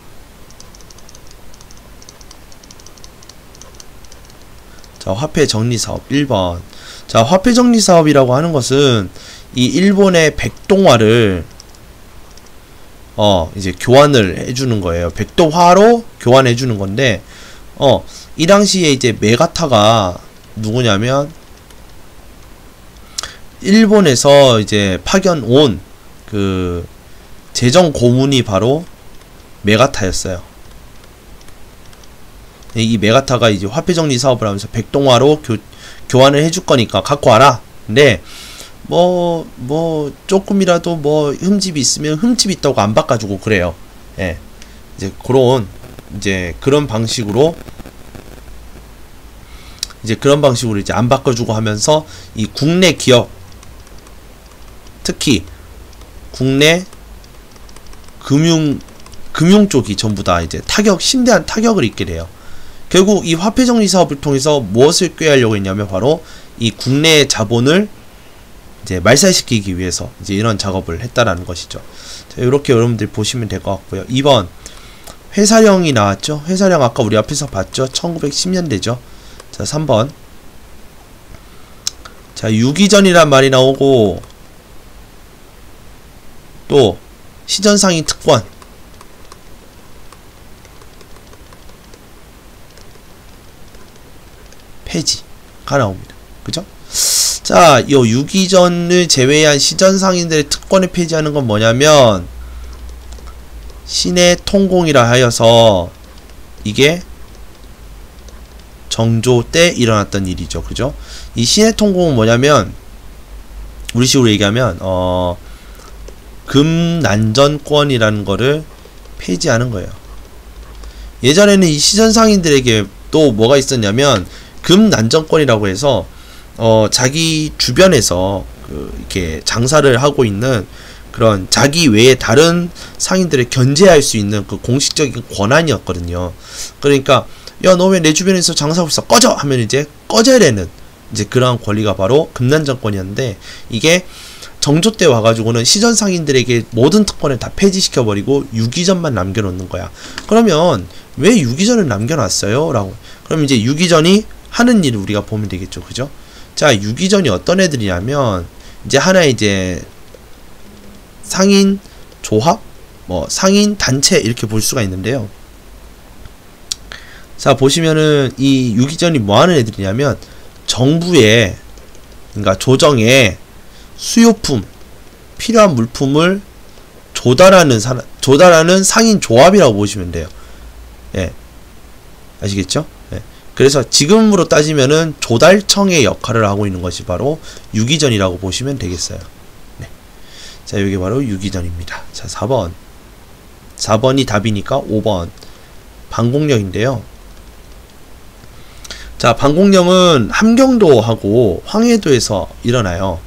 자, 화폐 정리 사업 1번. 자, 화폐 정리 사업이라고 하는 것은 이 일본의 백동화를 이제 교환을 해주는 거예요. 백도화로 교환해주는 건데, 이 당시에 이제 메가타가 누구냐면 일본에서 이제 파견 온 그 재정 고문이 바로 메가타였어요. 이 메가타가 이제 화폐 정리 사업을 하면서 백동화로 교환을 해줄 거니까 갖고 와라. 근데 뭐 조금이라도 뭐 흠집이 있으면 흠집 있다고 안 바꿔주고 그래요. 예. 이제 그런 방식으로 이제 안 바꿔주고 하면서 이 국내 기업, 특히 국내 금융 쪽이 전부 다 이제 심대한 타격을 입게 돼요. 결국 이 화폐 정리 사업을 통해서 무엇을 꾀하려고 했냐면 바로 이 국내 자본을 이제 말살시키기 위해서 이제 이런 작업을 했다라는 것이죠. 자, 이렇게 여러분들 보시면 될 것 같고요. 2번 회사령이 나왔죠. 회사령 아까 우리 앞에서 봤죠. 1910년대죠. 자, 3번 자, 유기전이란 말이 나오고 또 시전상인 특권 폐지가 나옵니다. 그죠? 자, 요 유기전을 제외한 시전상인들의 특권을 폐지하는 건 뭐냐면 신의 통공이라 하여서 이게 정조 때 일어났던 일이죠. 그죠? 이 신의 통공은 뭐냐면 우리식으로 얘기하면 금난전권이라는 거를 폐지하는 거예요. 예전에는 이 시전상인들에게 또 뭐가 있었냐면 금난전권이라고 해서 자기 주변에서 이렇게 장사를 하고 있는 그런 자기 외에 다른 상인들을 견제할 수 있는 그 공식적인 권한이었거든요. 그러니까 야, 너 왜 내 주변에서 장사하고 있어? 꺼져! 하면 이제 꺼져야 되는 이제 그러한 권리가 바로 금난전권이었는데 이게 정조 때 와가지고는 시전 상인들에게 모든 특권을 다 폐지시켜버리고 유기전만 남겨놓는 거야. 그러면 왜 유기전을 남겨놨어요? 라고. 그럼 이제 유기전이 하는 일을 우리가 보면 되겠죠. 그죠? 자, 유기전이 어떤 애들이냐면 이제 하나의 이제 상인 조합? 뭐 상인 단체 이렇게 볼 수가 있는데요. 자, 보시면은 이 유기전이 뭐 하는 애들이냐면 정부의 그러니까 조정에 수요품, 필요한 물품을 조달하는 상인 조합이라고 보시면 돼요. 예. 아시겠죠? 예. 그래서 지금으로 따지면은 조달청의 역할을 하고 있는 것이 바로 유기전이라고 보시면 되겠어요. 네. 자, 이게 바로 유기전입니다. 자, 4번. 4번이 답이니까 5번. 방공령인데요. 자, 방공령은 함경도하고 황해도에서 일어나요.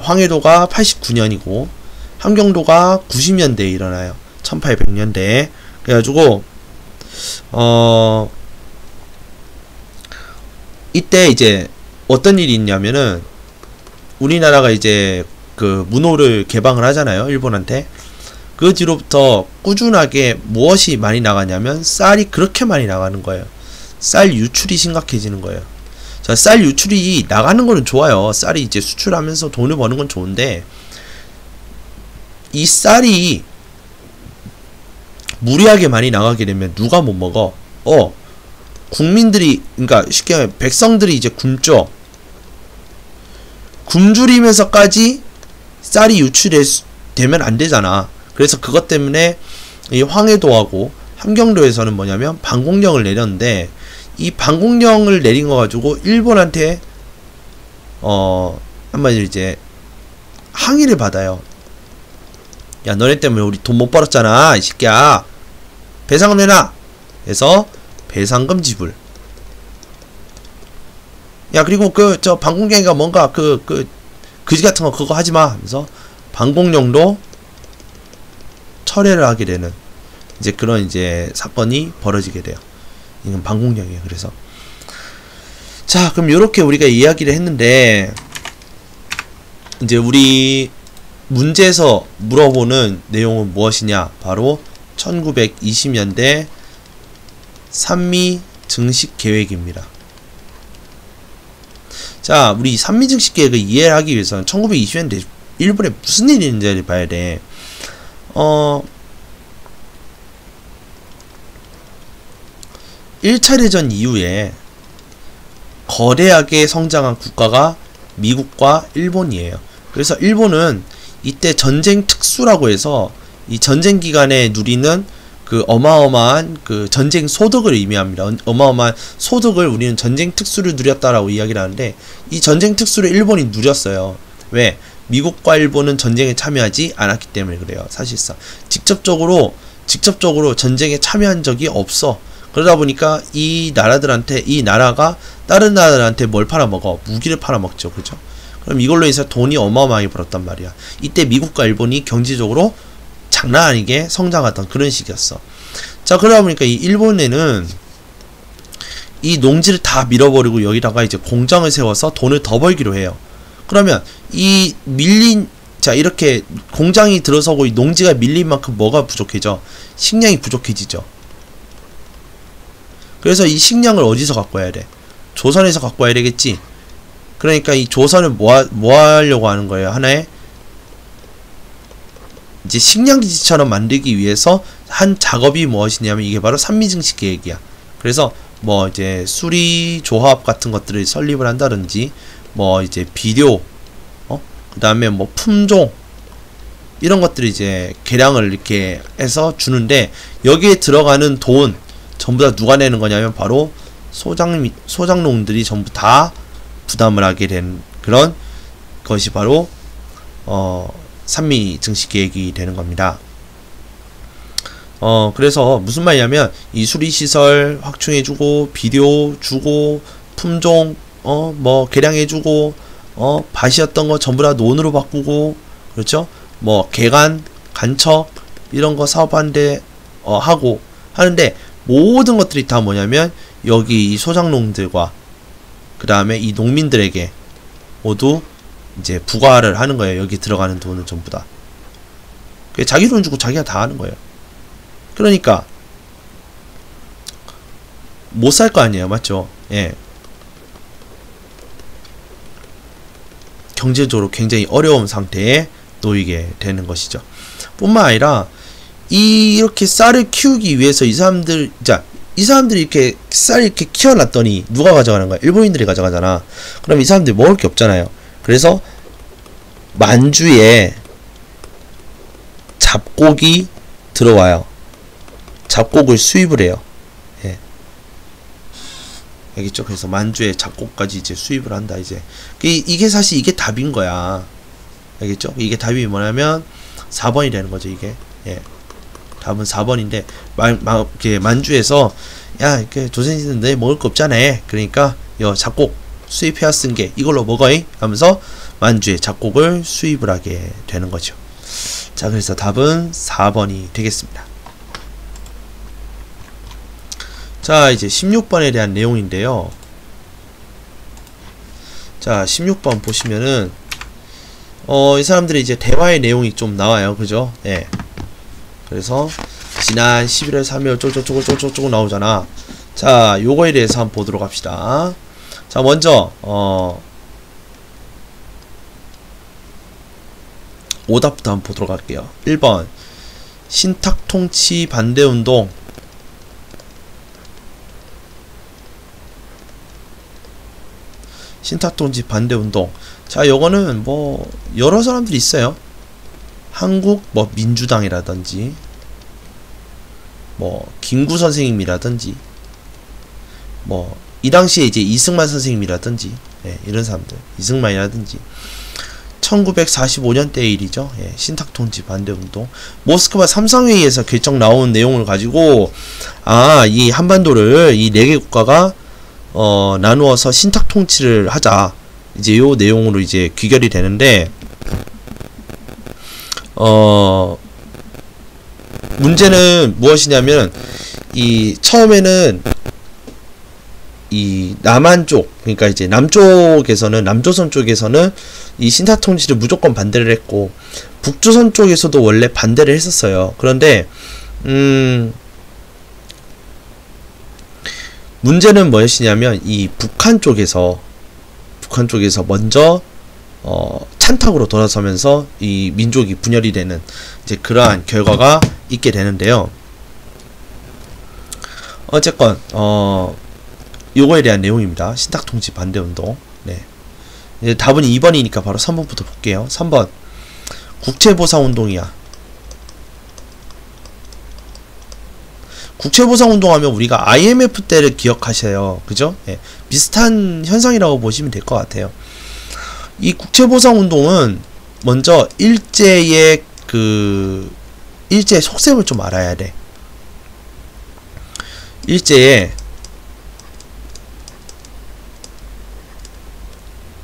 황해도가 89년이고 함경도가 90년대에 일어나요. 1800년대에. 그래가지고 이때 이제 어떤 일이 있냐면은 우리나라가 이제 그 문호를 개방을 하잖아요. 일본한테. 그 뒤로부터 꾸준하게 무엇이 많이 나가냐면 쌀이 그렇게 많이 나가는 거예요. 쌀 유출이 심각해지는 거예요. 자, 쌀 유출이 나가는 거는 좋아요. 쌀이 이제 수출하면서 돈을 버는 건 좋은데 이 쌀이 무리하게 많이 나가게 되면 누가 못 먹어? 국민들이, 그러니까 쉽게 말하면 백성들이 이제 굶죠. 굶주리면서까지 쌀이 유출되면 안 되잖아. 그래서 그것 때문에 이 황해도하고 함경도에서는 뭐냐면 방공령을 내렸는데 이 방공령을 내린 거 가지고 일본한테 한마디로 이제 항의를 받아요. 야, 너네 때문에 우리 돈 못 벌었잖아, 이 새끼야. 배상금 내놔. 그래서 배상금 지불. 야, 그리고 저 방공령이가 뭔가 그지 같은 거 그거 하지 마. 하면서 방공령도 철회를 하게 되는 이제 그런 이제 사건이 벌어지게 돼요. 이건 방공령이에요. 그래서 자, 그럼 요렇게 우리가 이야기를 했는데 이제 우리 문제에서 물어보는 내용은 무엇이냐? 바로 1920년대 산미 증식 계획입니다. 자, 우리 산미 증식 계획을 이해를 하기 위해서는 1920년대 일본에 무슨 일이 있는지를 봐야 돼. 어 1차 대전 이후에 거대하게 성장한 국가가 미국과 일본이에요. 그래서 일본은 이때 전쟁 특수라고 해서 이 전쟁 기간에 누리는 그 어마어마한 그 전쟁 소득을 의미합니다. 어마어마한 소득을 우리는 전쟁 특수를 누렸다라고 이야기를 하는데, 이 전쟁 특수를 일본이 누렸어요. 왜? 미국과 일본은 전쟁에 참여하지 않았기 때문에 그래요. 사실상 직접적으로 전쟁에 참여한 적이 없어. 그러다 보니까 이 나라들한테, 이 나라가 다른 나라들한테 뭘 팔아먹어? 무기를 팔아먹죠. 그죠? 그럼 이걸로 인해서 돈이 어마어마하게 벌었단 말이야. 이때 미국과 일본이 경제적으로 장난 아니게 성장하던 그런 시기였어. 자, 그러다 보니까 이 일본에는 이 농지를 다 밀어버리고 여기다가 이제 공장을 세워서 돈을 더 벌기로 해요. 그러면 이 밀린, 자, 이렇게 공장이 들어서고 이 농지가 밀린 만큼 뭐가 부족해져? 식량이 부족해지죠. 그래서 이 식량을 어디서 갖고 와야 돼? 조선에서 갖고 와야 되겠지. 그러니까 이 조선을 뭐 하려고 하는 거예요? 하나의 이제 식량기지처럼 만들기 위해서 한 작업이 무엇이냐면 이게 바로 산미증식 계획이야. 그래서 뭐 이제 수리 조합 같은 것들을 설립을 한다든지, 뭐 이제 비료, 그 다음에 뭐 품종, 이런 것들을 이제 계량을 이렇게 해서 주는데, 여기에 들어가는 돈 전부 다 누가 내는 거냐면 바로 소장농들이 전부 다 부담을 하게 된 그런 것이 바로 산미증식 계획이 되는 겁니다. 그래서 무슨 말이냐면 이 수리시설 확충해주고, 비료 주고, 품종 뭐 계량해주고, 밭이었던 거 전부 다 논으로 바꾸고, 그렇죠? 뭐 개간, 간척 이런 거 사업하는데 하는데, 모든 것들이 다 뭐냐면 여기 이 소장농들과 그 다음에 이 농민들에게 모두 이제 부과를 하는 거예요. 여기 들어가는 돈은 전부 다. 자기 돈 주고 자기가 다 하는 거예요. 그러니까 못 살 거 아니에요. 맞죠? 예. 경제적으로 굉장히 어려운 상태에 놓이게 되는 것이죠. 뿐만 아니라 이렇게 쌀을 키우기 위해서 이 사람들이 이렇게 쌀 이렇게 키워놨더니 누가 가져가는 거야? 일본인들이 가져가잖아. 그럼 이 사람들이 먹을 게 없잖아요. 그래서 만주에 잡곡이 들어와요. 잡곡을 수입을 해요. 예. 알겠죠? 그래서 만주에 잡곡까지 이제 수입을 한다. 이제 이게 사실 이게 답인 거야. 알겠죠? 이게 답이 뭐냐면 4번이 되는 거죠. 이게. 예. 답은 4번인데 만주에서 야, 이렇게 조선시대는 내 먹을 거 없잖아. 그러니까 잡곡 수입해야 쓴 게 이걸로 먹어이 하면서 만주에 잡곡을 수입을 하게 되는 거죠. 자, 그래서 답은 4번이 되겠습니다. 자, 이제 16번에 대한 내용인데요. 자, 16번 보시면은 이 사람들이 이제 대화의 내용이 좀 나와요. 그죠? 예. 그래서 지난 11월 3일 쪼쪼쪼쪼쪼 나오잖아. 자, 요거에 대해서 한번 보도록 합시다. 자, 먼저 오답부터 한번 보도록 할게요. 1번 신탁통치 반대운동. 신탁통치 반대운동. 자, 요거는 뭐 여러 사람들이 있어요. 한국 뭐 민주당이라든지 뭐 김구 선생님이라든지 뭐 이 당시에 이제 이승만 선생님이라든지, 예, 이런 사람들, 이승만이라든지 1945년대 일이죠. 예, 신탁통치 반대운동. 모스크바 삼상회의에서 결정 나온 내용을 가지고 이 한반도를 이 4개 국가가 나누어서 신탁통치를 하자, 이제 요 내용으로 이제 귀결이 되는데, 문제는 무엇이냐면 이 처음에는 이 남한 쪽, 그러니까 이제 남쪽에서는, 남조선 쪽에서는 이 신탁통치를 무조건 반대를 했고, 북조선 쪽에서도 원래 반대를 했었어요. 그런데 문제는 무엇이냐면 이 북한 쪽에서 먼저 찬탁으로 돌아서면서 이 민족이 분열이 되는 이제 그러한 결과가 있게 되는데요. 어쨌건 요거에 대한 내용입니다. 신탁통치 반대운동. 네. 이제 답은 2번이니까 바로 3번부터 볼게요. 3번 국채보상운동이야. 국채보상운동하면 우리가 IMF 때를 기억하셔요. 그죠? 예. 비슷한 현상이라고 보시면 될 것 같아요. 이 국채보상운동은 먼저 일제의 일제의 속셈을 좀 알아야 돼. 일제의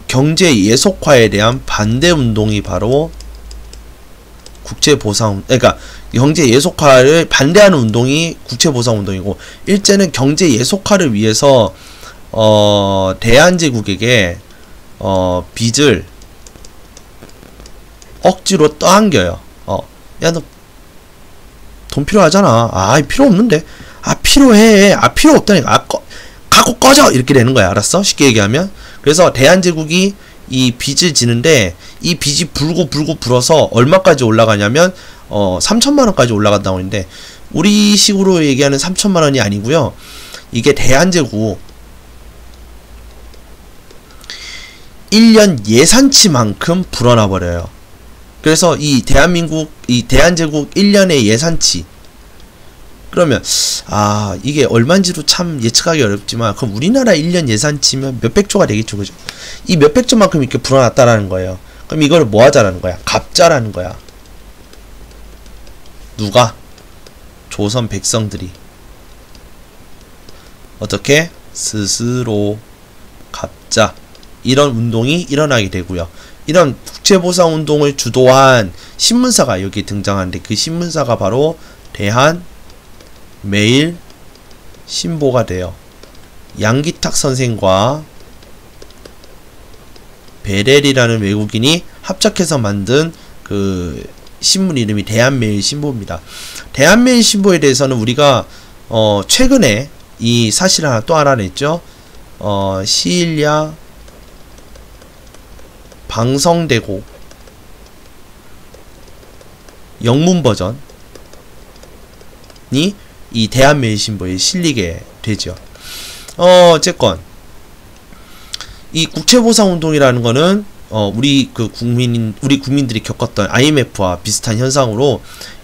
경제 예속화에 대한 반대 운동이 바로 국채보상, 그러니까 경제 예속화를 반대하는 운동이 국채보상 운동이고, 일제는 경제 예속화를 위해서 대한제국에게 빚을 억지로 떠안겨요. 야, 너 돈 필요하잖아. 아, 필요 없는데. 아, 필요해. 아, 필요 없다니까. 아, 갖고 꺼져. 이렇게 되는 거야. 알았어? 쉽게 얘기하면. 그래서 대한제국이 이 빚을 지는데, 이 빚이 불고 불어서 얼마까지 올라가냐면 3천만원까지 올라간다고 하는데, 우리 식으로 얘기하는 3천만원이 아니고요. 이게 대한제국 1년 예산치만큼 불어나 버려요. 그래서 이 대한제국 1년의 예산치, 그러면 이게 얼마인지도 참 예측하기 어렵지만, 그럼 우리나라 1년 예산치면 몇백조가 되겠죠. 그죠? 이 몇백조만큼 이렇게 불어났다라는 거예요. 그럼 이걸 뭐 하자라는 거야? 갚자라는 거야. 누가? 조선 백성들이 어떻게? 스스로 갚자. 이런 운동이 일어나게 되고요. 이런 국채보상운동을 주도한 신문사가 여기 등장하는데, 그 신문사가 바로 대한매일신보가 돼요. 양기탁 선생과 베렐이라는 외국인이 합작해서 만든 그 신문 이름이 대한매일신보입니다. 대한매일신보에 대해서는 우리가 최근에 이 사실을 하나 또 알아냈죠. 시일야 방성되고 영문 버전이 이 대한매일신보에 실리게 되죠. 어쨌건 이 국채보상운동이라는 거는 우리 국민들이 겪었던 IMF와 비슷한 현상으로,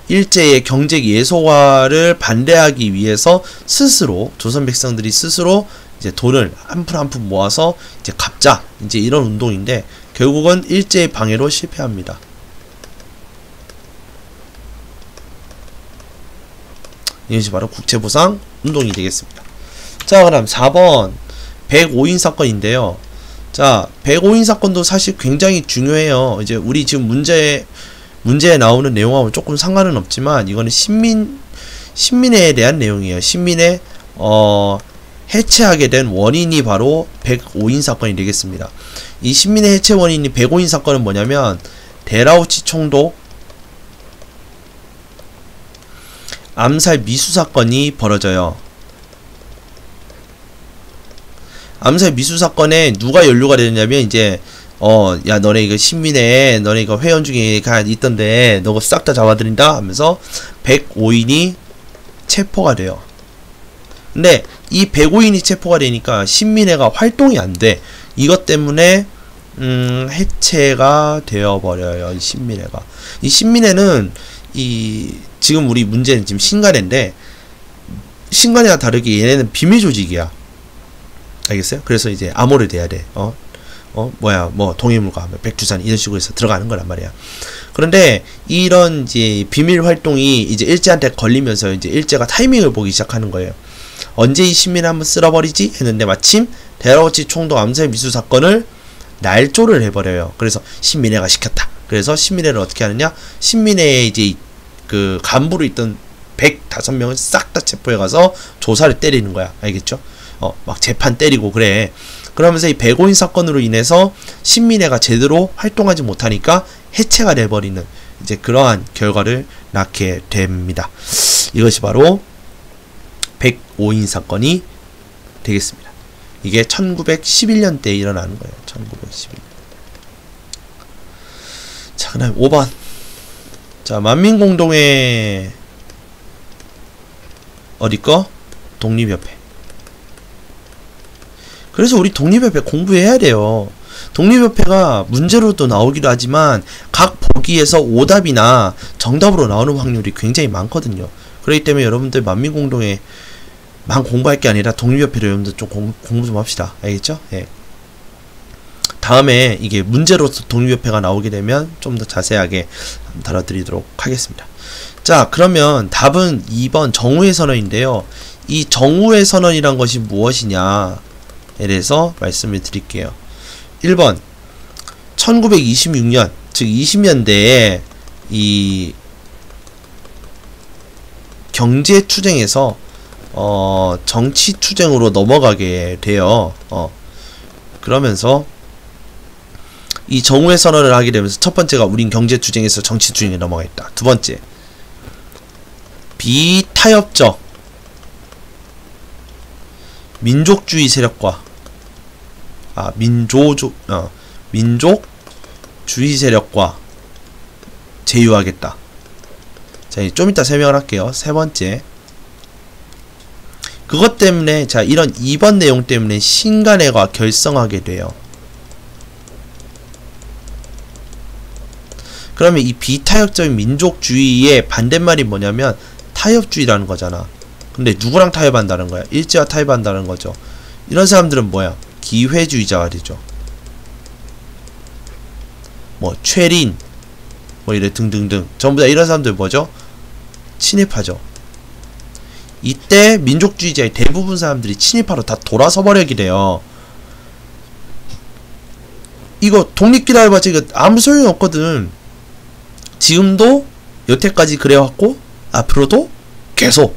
일제의 경제 예소화를 반대하기 위해서 스스로 조선 백성들이 스스로 이제 돈을 한 푼 한 푼 모아서 이제 갚자, 이제 이런 운동인데, 결국은 일제의 방해로 실패합니다. 이것이 바로 국채보상 운동이 되겠습니다. 자, 그럼 4번 105인 사건인데요. 자, 105인 사건도 사실 굉장히 중요해요. 이제 우리 지금 문제에 나오는 내용하고 조금 상관은 없지만, 이거는 신민회에 대한 내용이에요. 신민회 해체하게 된 원인이 바로 105인 사건이 되겠습니다. 이 신민회 해체 원인이 105인 사건은 뭐냐면, 데라우치 총독 암살 미수 사건이 벌어져요. 암살 미수 사건에 누가 연루가 되느냐면, 이제 야, 너네 이거 신민회, 너네 이거 회원 중에 있던데 너거 싹 다 잡아들인다 하면서 105인이 체포가 돼요. 근데 이 105인이 체포가 되니까 신민회가 활동이 안 돼. 이것 때문에 해체가 되어버려요. 이 신민회가. 이 신민회는 지금 우리 문제는 지금 신간회인데, 신간회와 다르게 얘네는 비밀 조직이야. 알겠어요? 그래서 이제 암호를 대야 돼. 동해물과 백두산 이런 식으로 해서 들어가는 거란 말이야. 그런데 이런 이제 비밀 활동이 이제 일제한테 걸리면서, 이제 일제가 타이밍을 보기 시작하는 거예요. 언제 이 신민회 한번 쓸어버리지 했는데, 마침 데라우치 총독 암살 미수 사건을 날조를 해버려요. 그래서 신민회가 시켰다. 그래서 신민회를 어떻게 하느냐? 신민회에 이제 그 간부로 있던 105명을 싹 다 체포해 가서 조사를 때리는 거야. 알겠죠? 막 재판 때리고 그래. 그러면서 이 105인 사건으로 인해서 신민회가 제대로 활동하지 못하니까 해체가 돼버리는 이제 그러한 결과를 낳게 됩니다. 이것이 바로 105인 사건이 되겠습니다. 이게 1911년대에 일어나는 거예요. 1911년. 자, 그 다음 5번. 자, 만민공동회 어디꺼? 독립협회. 그래서 우리 독립협회 공부해야 돼요. 독립협회가 문제로도 나오기도 하지만 각 보기에서 오답이나 정답으로 나오는 확률이 굉장히 많거든요. 그렇기 때문에 여러분들 만민공동회만 공부할 게 아니라 독립협회를 여러분들 좀 공부 좀 합시다. 알겠죠? 예. 다음에 이게 문제로서 독립협회가 나오게 되면 좀 더 자세하게 다뤄드리도록 하겠습니다. 자, 그러면 답은 2번 정우회 선언인데요. 이 정우회 선언이란 것이 무엇이냐에 대해서 말씀을 드릴게요. 1번 1926년 즉 20년대에 이 경제투쟁에서 정치투쟁으로 넘어가게 돼요. 그러면서 이 정우회 선언을 하게 되면서 첫 번째가 우린 경제투쟁에서 정치투쟁에 넘어가겠다. 두 번째 비타협적 민족주의 세력과 민족주의 세력과 제휴하겠다. 자, 좀 이따 설명을 할게요. 세 번째, 그것 때문에, 자, 이런 2번 내용 때문에 신간회가 결성하게 돼요. 그러면 이 비타협적인 민족주의의 반대말이 뭐냐면 타협주의라는 거잖아. 근데 누구랑 타협한다는 거야? 일제와 타협한다는 거죠. 이런 사람들은 뭐야? 기회주의자가 되죠. 뭐 최린 뭐 이래 등등등 전부 다 이런 사람들 뭐죠? 친일파죠. 이때 민족주의자의 대부분 사람들이 친일파로 다 돌아서 버리게 돼요. 이거 독립기라 해봤자 이거 아무 소용이 없거든. 지금도 여태까지 그래왔고 앞으로도 계속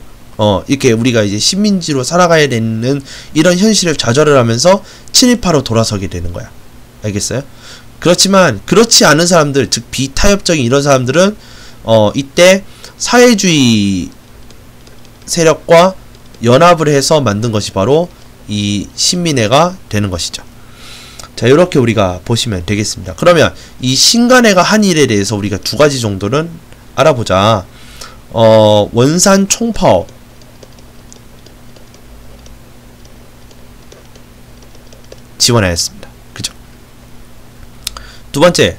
이렇게 우리가 이제 식민지로 살아가야 되는 이런 현실을 좌절을 하면서 친일파로 돌아서게 되는 거야. 알겠어요? 그렇지만 그렇지 않은 사람들, 즉 비타협적인 이런 사람들은 이때 사회주의 세력과 연합을 해서 만든 것이 바로 이 신민회가 되는 것이죠. 자, 이렇게 우리가 보시면 되겠습니다. 그러면 이 신간회가 한 일에 대해서 우리가 두 가지 정도는 알아보자. 원산 총파업, 지원하였습니다. 그죠? 두 번째,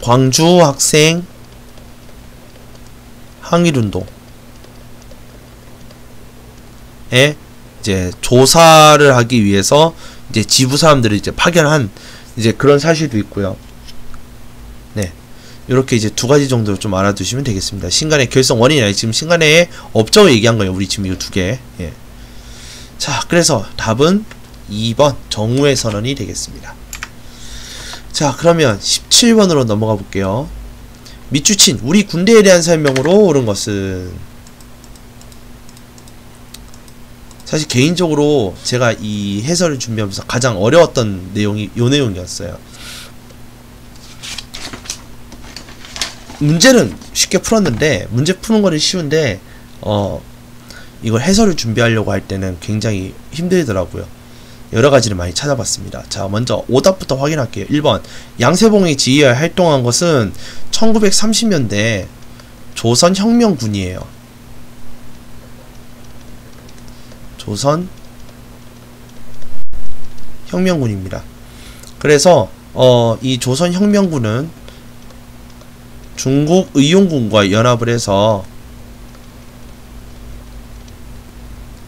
광주 학생 항일운동에 이제 조사를 하기 위해서 이제 지부 사람들을 이제 파견한 이제 그런 사실도 있고요. 네, 이렇게 이제 두 가지 정도로 좀 알아두시면 되겠습니다. 신간회 결성 원인이 지금 신간회의 업적을 얘기한 거예요. 우리 지금 이거 두 개. 예. 자, 그래서 답은 2번 정우회 선언이 되겠습니다. 자, 그러면 17번으로 넘어가 볼게요. 밑주친 우리 군대에 대한 설명으로 옳은 것은, 사실 개인적으로 제가 이 해설을 준비하면서 가장 어려웠던 내용이 요 내용이었어요. 문제는 쉽게 풀었는데, 문제 푸는 거는 쉬운데 이걸 해설을 준비하려고 할 때는 굉장히 힘들더라고요. 여러 가지를 많이 찾아봤습니다. 자, 먼저 오답부터 확인할게요. 1번 양세봉이 지휘하여 활동한 것은 1930년대 조선혁명군이에요. 조선혁명군입니다. 그래서 이 조선혁명군은 중국 의용군과 연합을 해서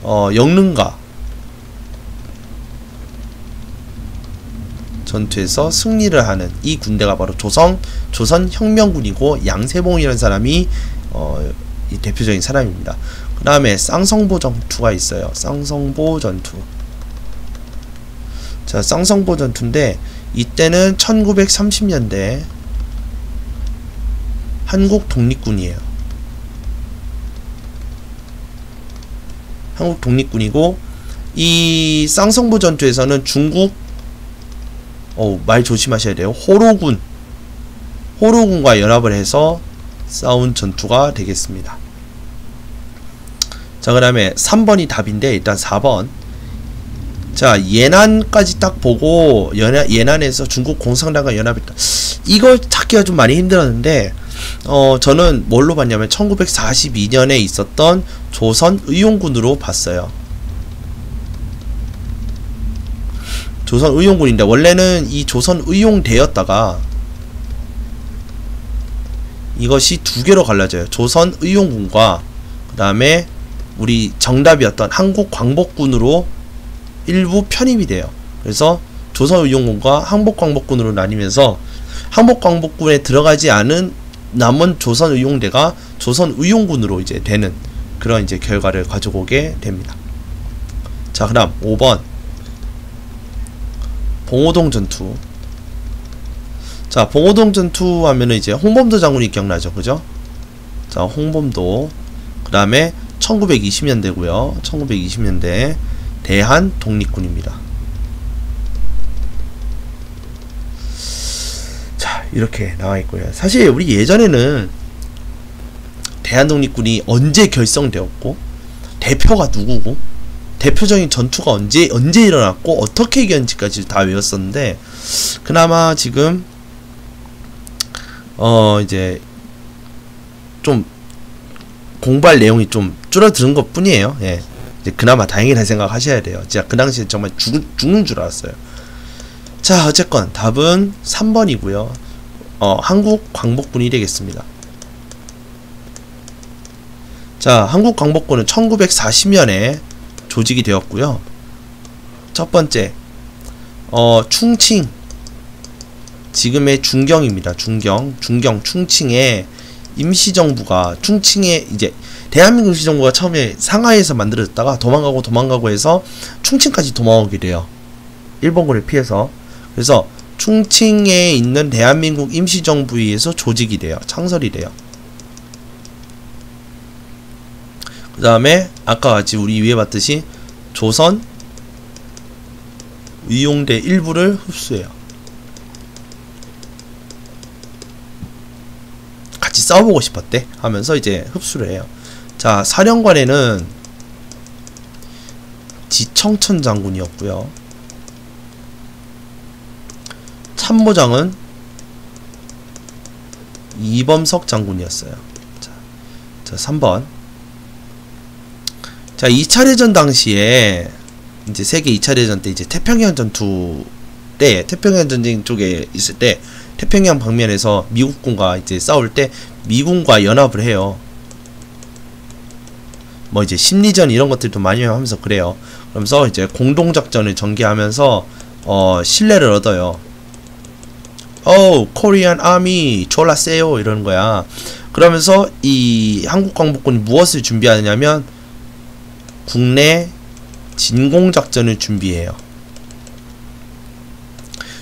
영릉가 전투에서 승리를 하는 이 군대가 바로 조선혁명군이고, 양세봉이라는 사람이 이 대표적인 사람입니다. 그 다음에 쌍성보 전투가 있어요. 쌍성보 전투. 자, 쌍성보 전투인데 이때는 1930년대 한국 독립군이에요. 한국 독립군이고, 이 쌍성보 전투에서는 중국 말 조심하셔야 돼요. 호로군과 연합을 해서 싸운 전투가 되겠습니다. 자, 그 다음에 3번이 답인데 일단 4번 자, 예난까지 딱 보고 예난에서 중국 공산당과 연합했다. 이걸 찾기가 좀 많이 힘들었는데 저는 뭘로 봤냐면 1942년에 있었던 조선의용군으로 봤어요. 조선의용군인데 원래는 이 조선의용대였다가 이것이 두 개로 갈라져요. 조선의용군과 그 다음에 우리 정답이었던 한국광복군으로 일부 편입이 돼요. 그래서 조선의용군과 한국광복군으로 나뉘면서 한국광복군에 들어가지 않은 남은 조선의용대가 조선의용군으로 이제 되는 그런 이제 결과를 가져오게 됩니다. 자, 그다음 5번 봉오동 전투. 자, 봉오동 전투 하면은 이제 홍범도 장군이 기억나죠, 그죠? 자, 홍범도. 그 다음에 1920년대고요. 1920년대 대한 독립군입니다. 자, 이렇게 나와 있고요. 사실 우리 예전에는 대한 독립군이 언제 결성되었고 대표가 누구고 대표적인 전투가 언제 일어났고 어떻게 이겼는지까지 다 외웠었는데 그나마 지금 이제 좀 공부할 내용이 좀 줄어드는 것 뿐이에요. 예. 이제 그나마 다행이라 생각하셔야 돼요. 진짜 그 당시에 정말 죽는 줄 알았어요. 자, 어쨌건 답은 3번이고요. 한국 광복군이 되겠습니다. 자, 한국 광복군은 1940년에 조직이 되었고요. 첫 번째, 충칭. 지금의 중경입니다. 충칭에 임시정부가 충칭에 이제 대한민국 임시정부가 처음에 상하이에서 만들어졌다가 도망가고 해서 충칭까지 도망오게 돼요. 일본군을 피해서. 그래서 충칭에 있는 대한민국 임시정부에 의해서 조직이 돼요. 창설이 돼요. 그 다음에 아까 같이 우리 위에 봤듯이 조선 의용대 일부를 흡수해요. 같이 싸워보고 싶었대 하면서 이제 흡수를 해요. 자, 사령관에는 지청천 장군이었고요. 참모장은 이범석 장군이었어요. 자, 3번. 자, 2차 대전 당시에 이제 세계 2차 대전 때 이제 태평양 전투 때 태평양 전쟁 쪽에 있을 때 태평양 방면에서 미국군과 이제 싸울 때 미군과 연합을 해요. 뭐 이제 심리전 이런 것들도 많이 하면서 그래요. 그러면서 이제 공동작전을 전개하면서 신뢰를 얻어요. 코리안 아미 졸라 세요 이러는 거야. 그러면서 이 한국광복군이 무엇을 준비하냐면 국내 진공작전을 준비해요.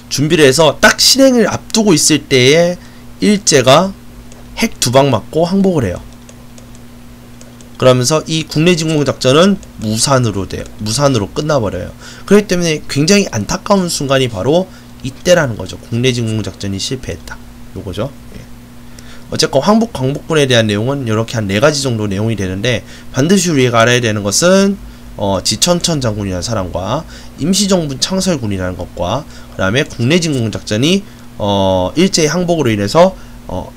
준비를 해서 딱 실행을 앞두고 있을 때에 일제가 핵 2방 맞고 항복을 해요. 그러면서 이 국내 진공작전은 무산으로 돼요. 무산으로 끝나버려요. 그렇기 때문에 굉장히 안타까운 순간이 바로 이때라는 거죠. 국내 진공작전이 실패했다. 요거죠. 예. 어쨌건 한국 광복군에 대한 내용은 이렇게 한 4가지 정도 내용이 되는데 반드시 우리가 알아야 되는 것은 지천천 장군이라는 사람과 임시정부 창설군이라는 것과 그 다음에 국내 진공작전이 일제의 항복으로 인해서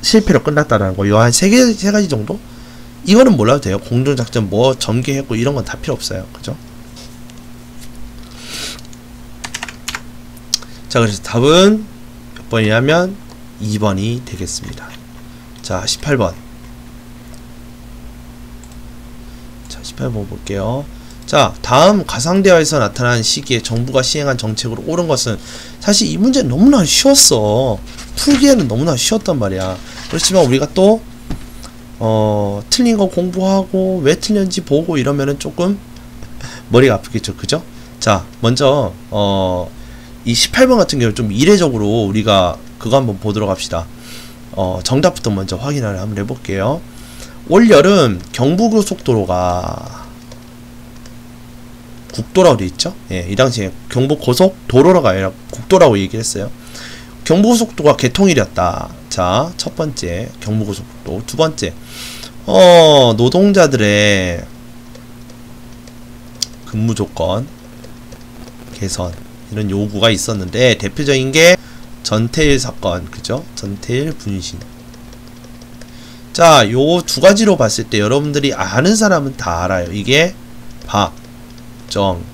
실패로 끝났다라는 거. 요 한 세 가지 정도? 이거는 몰라도 돼요. 공동작전 뭐 전개했고 이런 건 다 필요 없어요. 그죠? 자, 그래서 답은 몇 번이냐면 2번이 되겠습니다. 자, 18번. 자, 18번 볼게요. 자, 다음 가상대화에서 나타난 시기에 정부가 시행한 정책으로 옳은 것은 사실 이 문제는 너무나 쉬웠어. 풀기에는 너무나 쉬웠단 말이야. 그렇지만 우리가 또 틀린 거 공부하고 왜 틀렸는지 보고 이러면은 조금 머리가 아프겠죠. 그죠? 자, 먼저 이 18번 같은 경우 좀 이례적으로 우리가 그거 한번 보도록 합시다. 정답부터 먼저 확인을 한번 해볼게요. 올여름 경부고속도로가 국도라고 되어있죠. 예, 이 당시에 경부고속도로가 아니라 국도라고 얘기를 했어요. 경부고속도로가 개통일이었다. 자, 첫 번째 경부고속도로. 두 번째 노동자들의 근무조건. 개선 이런 요구가 있었는데 대표적인 게 전태일 사건, 그죠? 전태일 분신. 자, 요 두 가지로 봤을 때 여러분들이 아는 사람은 다 알아요. 이게 박정희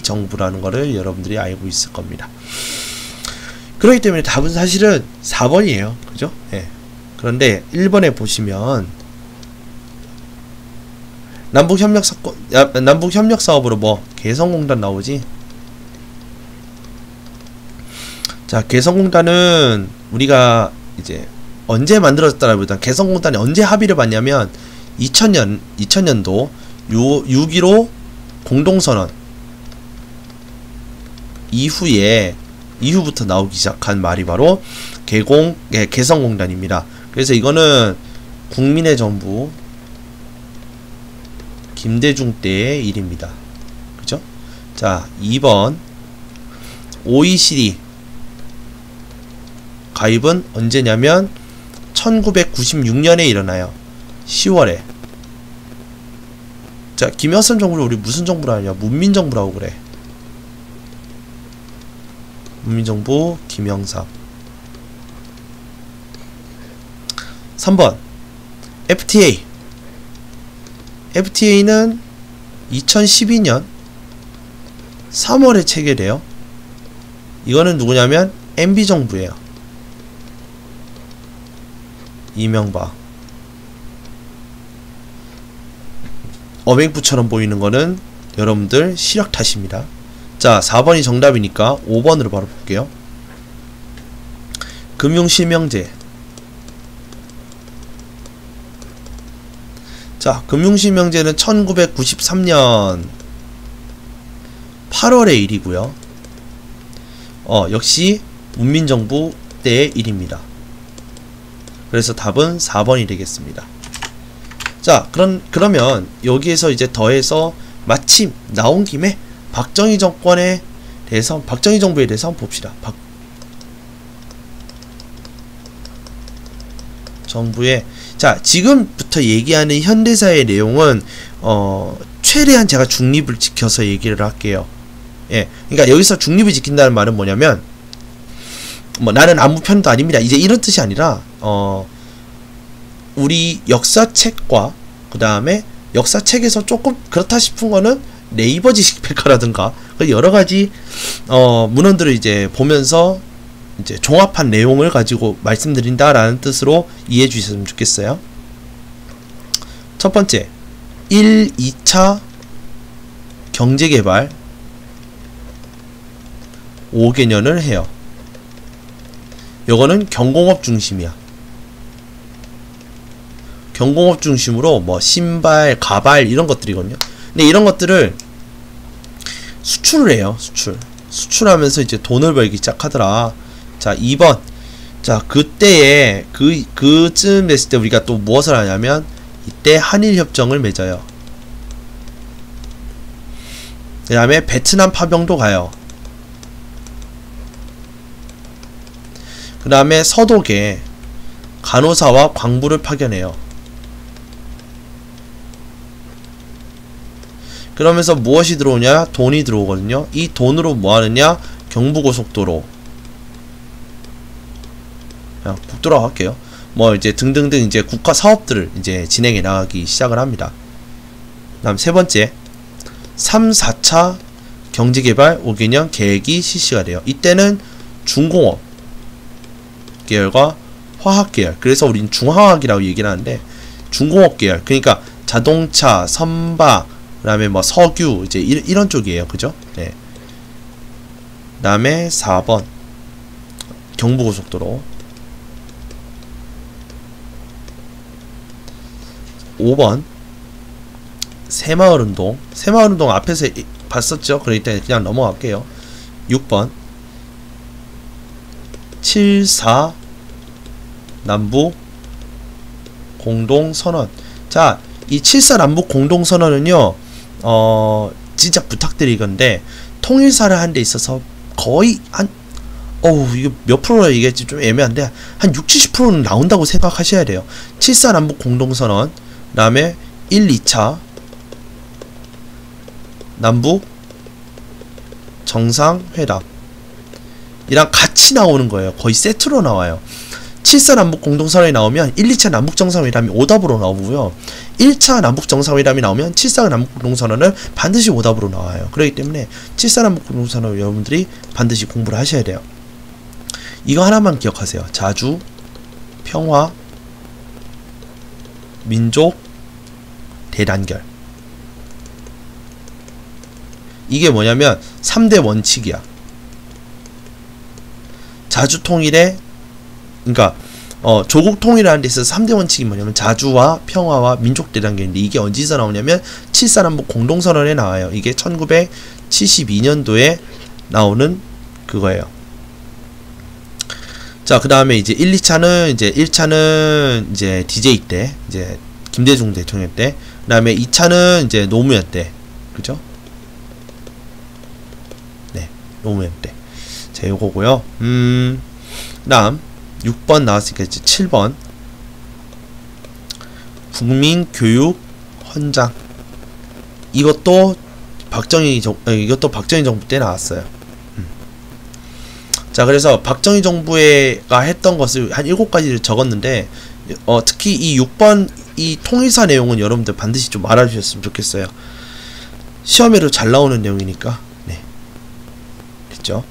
정부라는 거를 여러분들이 알고 있을 겁니다. 그렇기 때문에 답은 사실은 4번이에요. 그죠? 예. 그런데 1번에 보시면 남북협력 사업으로 뭐 개성공단 나오지? 자, 개성공단은 우리가 이제 언제 만들어졌다라기보다 개성공단이 언제 합의를 봤냐면 2000년도 6.15 공동선언 이후부터 나오기 시작한 말이 바로 개성공단입니다. 그래서 이거는 국민의 정부 김대중 때의 일입니다. 그죠? 자, 2번 OECD 가입은 언제냐면 1996년에 일어나요. 10월에. 자, 김영삼 정부를 우리 무슨 정부라 하냐? 문민정부라고 그래. 문민정부 김영삼. 3번 FTA. FTA는 2012년 3월에 체결돼요. 이거는 누구냐면 MB정부예요. 이명박. 어맹부처럼 보이는 거는 여러분들 시력 탓입니다. 자, 4번이 정답이니까 5번으로 바로 볼게요. 금융실명제. 자, 금융실명제는 1993년 8월의 일이고요. 역시 문민정부 때의 일입니다. 그래서 답은 4번이 되겠습니다. 자, 그러면 여기에서 이제 더해서 마침 나온 김에 박정희 정부에 대해서 한번 봅시다. 정부의, 자, 지금부터 얘기하는 현대사의 내용은 최대한 제가 중립을 지켜서 얘기를 할게요. 예, 그러니까 여기서 중립을 지킨다는 말은 뭐냐면 뭐 나는 아무 편도 아닙니다, 이제 이런 뜻이 아니라 우리 역사책과 그 다음에 역사책에서 조금 그렇다 싶은 거는 네이버 지식백과라든가 여러가지 문헌들을 이제 보면서 이제 종합한 내용을 가지고 말씀드린다라는 뜻으로 이해해 주셨으면 좋겠어요. 첫 번째, 1, 2차 경제개발 5개년을 해요. 요거는 경공업 중심이야. 경공업 중심으로 뭐 신발, 가발 이런 것들이거든요. 근데 이런 것들을 수출을 해요. 수출하면서 이제 돈을 벌기 시작하더라. 자, 2번. 자, 그때에 그쯤 됐을 때 우리가 또 무엇을 하냐면 이때 한일 협정을 맺어요. 그 다음에 베트남 파병도 가요. 그 다음에 서독에 간호사와 광부를 파견해요. 그러면서 무엇이 들어오냐? 돈이 들어오거든요. 이 돈으로 뭐 하느냐? 경부고속도로, 그냥 국도라고 할게요. 뭐 이제 등등등 이제 국가 사업들을 이제 진행해 나가기 시작을 합니다. 다음 세 번째, 3, 4차 경제개발 5개년 계획이 실시가 돼요. 이때는 중공업 계열과 화학 계열, 그래서 우린 중화학이라고 얘기를 하는데 중공업 계열, 그러니까 자동차, 선박, 그 다음에 뭐 석유, 이제 이런 쪽이에요. 그죠? 네. 그 다음에 4번 경부고속도로. 5번 새마을운동. 새마을운동 앞에서 봤었죠? 그러니까 그냥 넘어갈게요. 6번 7.4 남북 공동선언. 자, 이 7.4 남북 공동선언은요, 진짜 부탁드리건데 통일사를 한 데 있어서 거의 한 이거 몇 프로나 얘기했지 좀 애매한데 한 60-70%는 나온다고 생각하셔야 돼요. 7.4 남북 공동선언, 그 다음에 1, 2차 남북 정상회담 이랑 같이 나오는 거예요. 거의 세트로 나와요. 7사 남북 공동선언이 나오면 1, 2차 남북 정상회담이 오답으로 나오고요. 1차 남북 정상회담이 나오면 7사 남북 공동선언은 반드시 오답으로 나와요. 그렇기 때문에 7사 남북 공동선언 여러분들이 반드시 공부를 하셔야 돼요. 이거 하나만 기억하세요. 자주, 평화, 민족, 대단결. 이게 뭐냐면 3대 원칙이야. 자주 통일에 그러니까 조국 통일하는 데 있어서 3대 원칙이 뭐냐면 자주와 평화와 민족 대단결인데 이게 언제서 나오냐면 7사 남북 공동선언에 나와요. 이게 1972년도에 나오는 그거예요. 자, 그 다음에 이제 1, 2차는 이제 1차는 이제 DJ 때 이제 김대중 대통령 때, 그 다음에 2차는 이제 노무현 때, 그죠? 네, 노무현 때. 자, 요거고요. 다음 6번 나왔으니까 이제 7번 국민교육 헌장. 이것도 박정희 정부 때 나왔어요. 자, 그래서 박정희 정부가 했던 것을 한 7가지를 적었는데 특히 이 6번 이 통일사 내용은 여러분들 반드시 좀 알아주셨으면 좋겠어요. 시험에도 잘 나오는 내용이니까. 네, 됐죠?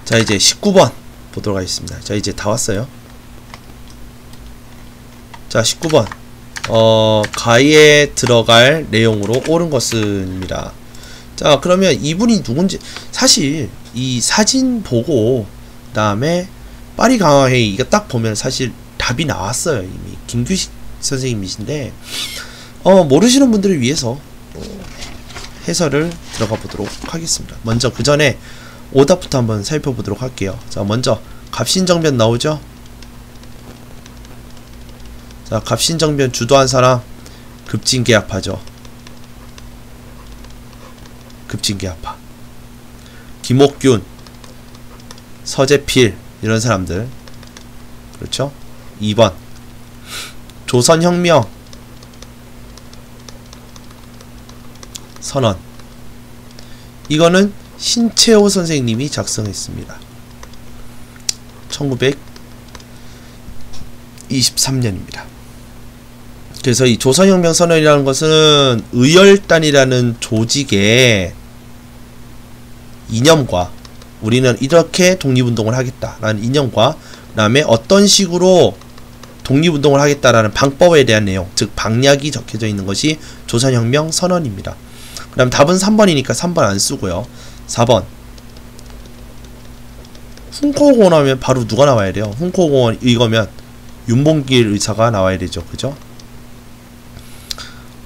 자, 이제 19번 보도록 하겠습니다. 자, 이제 다 왔어요. 자, 19번 가에 들어갈 내용으로 옳은 것은입니다. 자, 그러면 이분이 누군지 사실 이 사진 보고 그 다음에 파리 강화회의 이거 딱 보면 사실 답이 나왔어요. 이미 김규식 선생님이신데 모르시는 분들을 위해서 해설을 들어가 보도록 하겠습니다. 먼저 그 전에 오답부터 한번 살펴보도록 할게요. 자, 먼저 갑신정변 나오죠? 자, 갑신정변 주도한 사람 급진계합파죠. 급진계합파. 김옥균, 서재필 이런 사람들. 그렇죠? 2번 조선혁명 선언. 이거는 신채호 선생님이 작성했습니다. 1923년입니다. 그래서 이 조선혁명 선언이라는 것은 의열단이라는 조직의 이념과 우리는 이렇게 독립운동을 하겠다라는 이념과 그 다음에 어떤 식으로 독립운동을 하겠다라는 방법에 대한 내용, 즉 방략이 적혀져 있는 것이 조선혁명 선언입니다. 그 다음 답은 3번이니까 3번 안 쓰고요. 4번 훈코공원 하면 바로 누가 나와야 돼요? 훈코공원 이거면 윤봉길 의사가 나와야 되죠. 그죠?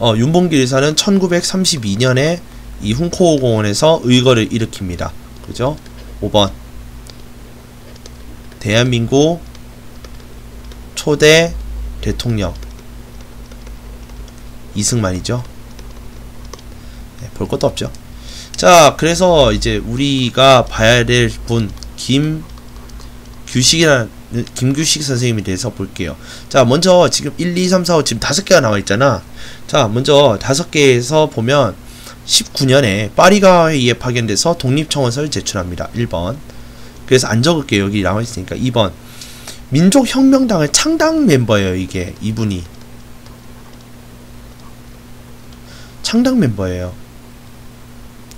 윤봉길 의사는 1932년에 이 훈코공원에서 의거를 일으킵니다. 그죠? 5번 대한민국 초대 대통령 이승만이죠. 네, 볼 것도 없죠. 자, 그래서 이제 우리가 봐야 될 분 김규식 선생님에 대해서 볼게요. 자, 먼저 지금 1, 2, 3, 4, 5 지금 5개가 나와 있잖아. 자, 먼저 5개에서 보면 19년에 파리가 회의에 파견돼서 독립청원서를 제출합니다. 1번. 그래서 안 적을게요. 여기 나와 있으니까. 2번. 민족혁명당의 창당 멤버예요. 이게 이분이 창당 멤버예요.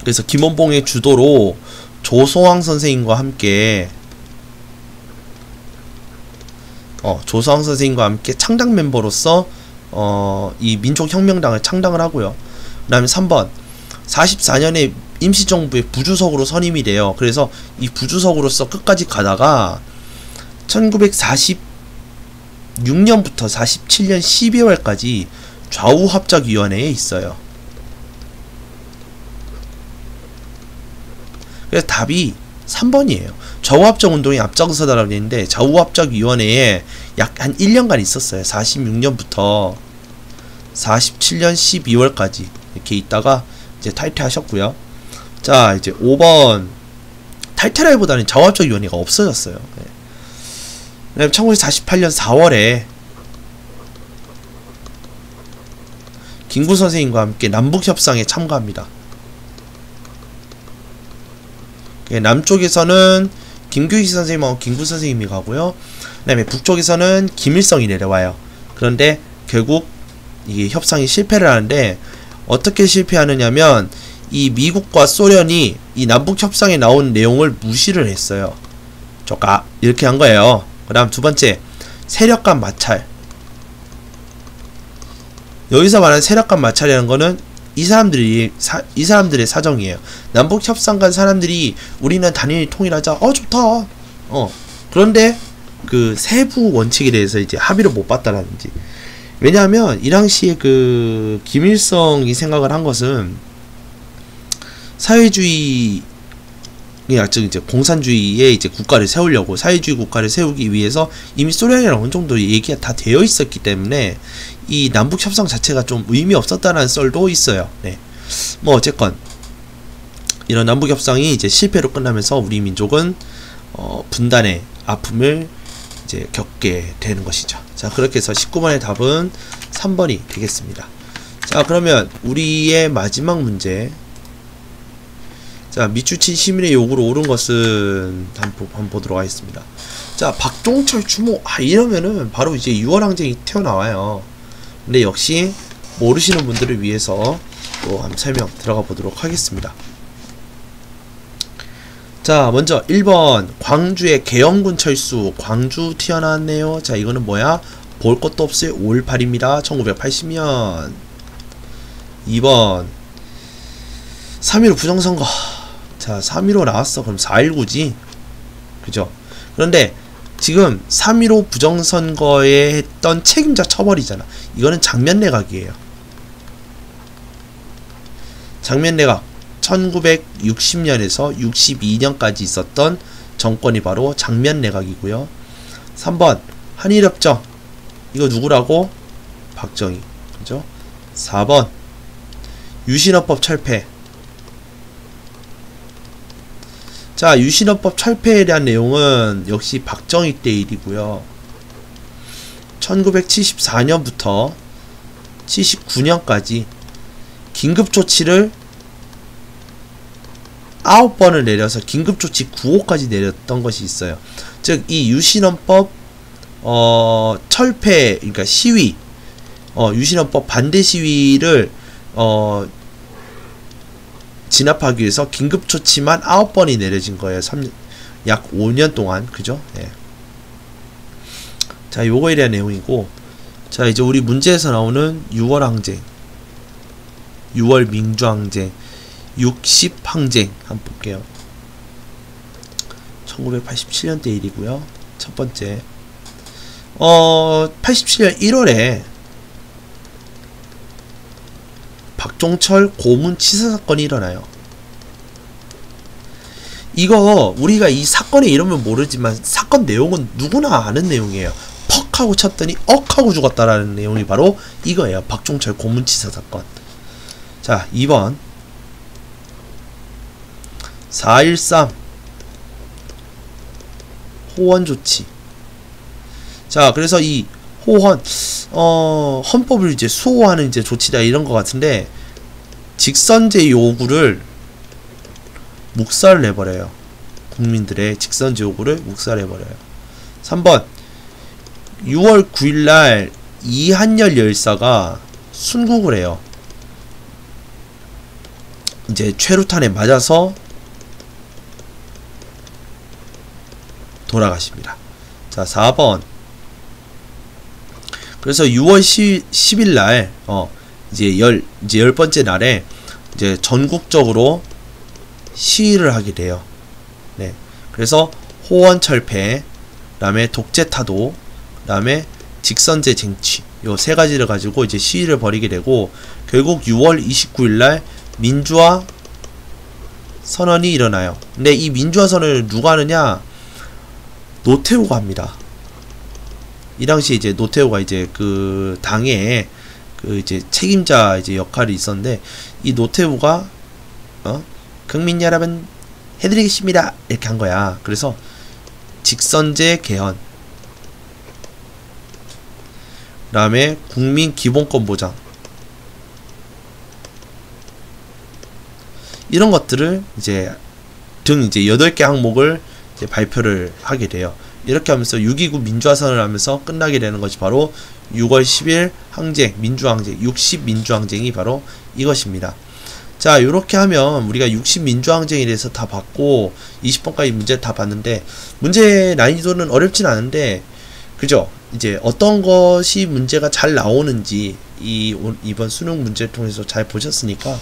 그래서 김원봉의 주도로 조소왕 선생님과 함께 창당 멤버로서 이 민족혁명당을 창당을 하고요. 그 다음에 3번 44년에 임시정부의 부주석으로 선임이 돼요. 그래서 이 부주석으로서 끝까지 가다가 1946년부터 47년 12월까지 좌우합작위원회에 있어요. 그래서 답이 3번이에요. 좌우합작운동이 앞장서다라고 되는데 좌우합작위원회에 약 한 1년간 있었어요. 46년부터 47년 12월까지 이렇게 있다가 이제 탈퇴하셨고요. 자, 이제 5번 탈퇴라기보다는 좌우합작위원회가 없어졌어요. 네. 그 다음에 1948년 4월에 김구 선생님과 함께 남북협상에 참가합니다. 남쪽에서는 김규식 선생님하고 김구 선생님이 가고요. 그 다음에 북쪽에서는 김일성이 내려와요. 그런데 결국 이게 협상이 실패를 하는데, 어떻게 실패하느냐면 이 미국과 소련이 이 남북 협상에 나온 내용을 무시를 했어요. 쪼까 이렇게 한 거예요. 그 다음 두 번째, 세력 간 마찰. 여기서 말하는 세력 간 마찰이라는 거는 이 사람들의 사정이에요. 남북 협상 간 사람들이 우리는 단일히 통일하자. 좋다. 그런데 그 세부 원칙에 대해서 이제 합의를 못 봤다라든지. 왜냐하면 이 당시에 그 김일성이 생각을 한 것은 사회주의, 즉 이제 공산주의의 이제 국가를 세우려고, 사회주의 국가를 세우기 위해서 이미 소련이랑 어느 정도 얘기가 다 되어 있었기 때문에 이 남북 협상 자체가 좀 의미 없었다는 썰도 있어요. 네. 뭐 어쨌건 이런 남북 협상이 이제 실패로 끝나면서 우리 민족은 분단의 아픔을 이제 겪게 되는 것이죠. 자, 그렇게 해서 19번의 답은 3번이 되겠습니다. 자, 그러면 우리의 마지막 문제. 자, 미추친 시민의 요구로 옳은 것은 한번 보도록 하겠습니다. 자, 박종철 추모. 이러면은 바로 이제 6월 항쟁이 튀어나와요. 근데 역시 모르시는 분들을 위해서 또 한번 설명 들어가 보도록 하겠습니다. 자, 먼저 1번 광주의 계엄군 철수. 광주 튀어나왔네요. 자, 이거는 뭐야? 볼 것도 없어요. 5.18입니다 1980년 2번 3.15 부정선거. 자, 3.15 나왔어. 그럼 4.19지. 그죠? 그런데 지금 3.15 부정선거에 했던 책임자 처벌이잖아. 이거는 장면내각이에요. 장면내각 1960년에서 62년까지 있었던 정권이 바로 장면내각이고요. 3번 한일협정. 이거 누구라고? 박정희. 그죠? 4번 유신헌법 철폐. 자, 유신헌법 철폐에 대한 내용은 역시 박정희 때 일이고요. 1974년부터 79년까지 긴급조치를 9번을 내려서 긴급조치 9호까지 내렸던 것이 있어요. 즉, 이 유신헌법 철폐, 그러니까 시위, 유신헌법 반대 시위를 진압하기 위해서 긴급조치만 9번이 내려진 거예요. 약 5년 동안. 그죠? 예. 자, 요거에 대한 내용이고, 자, 이제 우리 문제에서 나오는 6월 항쟁, 6월 민주항쟁, 60항쟁 한번 볼게요. 1987년대 일이고요. 첫 번째, 87년 1월에 박종철 고문 치사 사건이 일어나요. 이거 우리가 이 사건의 이름은 모르지만 사건 내용은 누구나 아는 내용이에요. 퍽 하고 쳤더니 억 하고 죽었다라는 내용이 바로 이거예요. 박종철 고문 치사 사건. 자, 2번 4.13 호원 조치. 자, 그래서 이 호원, 헌법을 이제 수호하는 이제 조치다 이런 것 같은데, 직선제 요구를 묵살을 해버려요. 국민들의 직선제 요구를 묵살해버려요. 3번 6월 9일날 이한열 열사가 순국을 해요. 이제 최루탄에 맞아서 돌아가십니다. 자, 4번 그래서 6월 10일날 이제 열 번째 날에 이제 전국적으로 시위를 하게 돼요. 네. 그래서 호원 철폐, 그다음에 독재 타도, 그다음에 직선제 쟁취, 요 세 가지를 가지고 이제 시위를 벌이게 되고, 결국 6월 29일날 민주화 선언이 일어나요. 근데 이 민주화 선언을 누가 하느냐? 노태우가 합니다. 이 당시 이제 노태우가 이제 그 당의 그 이제 책임자 이제 역할이 있었는데, 이 노태우가 국민 여러분 해드리겠습니다 이렇게 한 거야. 그래서 직선제 개헌, 그 다음에 국민 기본권 보장, 이런 것들을 이제 등 이제 8개 항목을 이제 발표를 하게 돼요. 이렇게 하면서 6.29 민주화선언을 하면서 끝나게 되는 것이 바로 6월 10일 항쟁, 민주항쟁, 60 민주항쟁이 바로 이것입니다. 자, 요렇게 하면 우리가 60 민주항쟁에 대해서 다 봤고 20번까지 문제 다 봤는데, 문제 난이도는 어렵진 않은데, 그죠? 이제 어떤 것이 문제가 잘 나오는지 이번 수능 문제를 통해서 잘 보셨으니까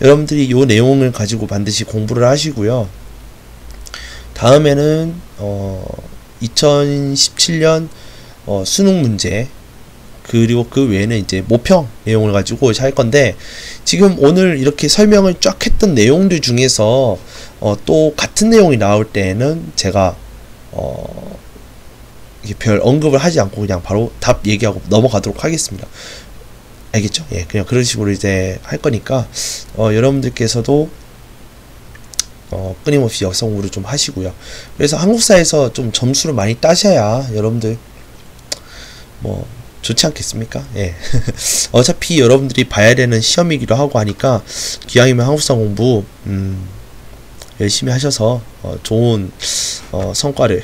여러분들이 요 내용을 가지고 반드시 공부를 하시고요. 다음에는 2017년 수능 문제, 그리고 그 외에는 이제 모평 내용을 가지고 할 건데, 지금 오늘 이렇게 설명을 쫙 했던 내용들 중에서 또 같은 내용이 나올 때에는 제가 이게 별 언급을 하지 않고 그냥 바로 답 얘기하고 넘어가도록 하겠습니다. 알겠죠? 예, 그냥 그런 식으로 이제 할 거니까 여러분들께서도 끊임없이 역사 공부를 좀 하시고요. 그래서 한국사에서 좀 점수를 많이 따셔야 여러분들 뭐 좋지 않겠습니까? 예. 어차피 여러분들이 봐야 되는 시험이기도 하고 하니까 기왕이면 한국사 공부 열심히 하셔서 좋은 성과를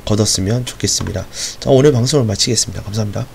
거뒀으면 좋겠습니다. 자, 오늘 방송을 마치겠습니다. 감사합니다.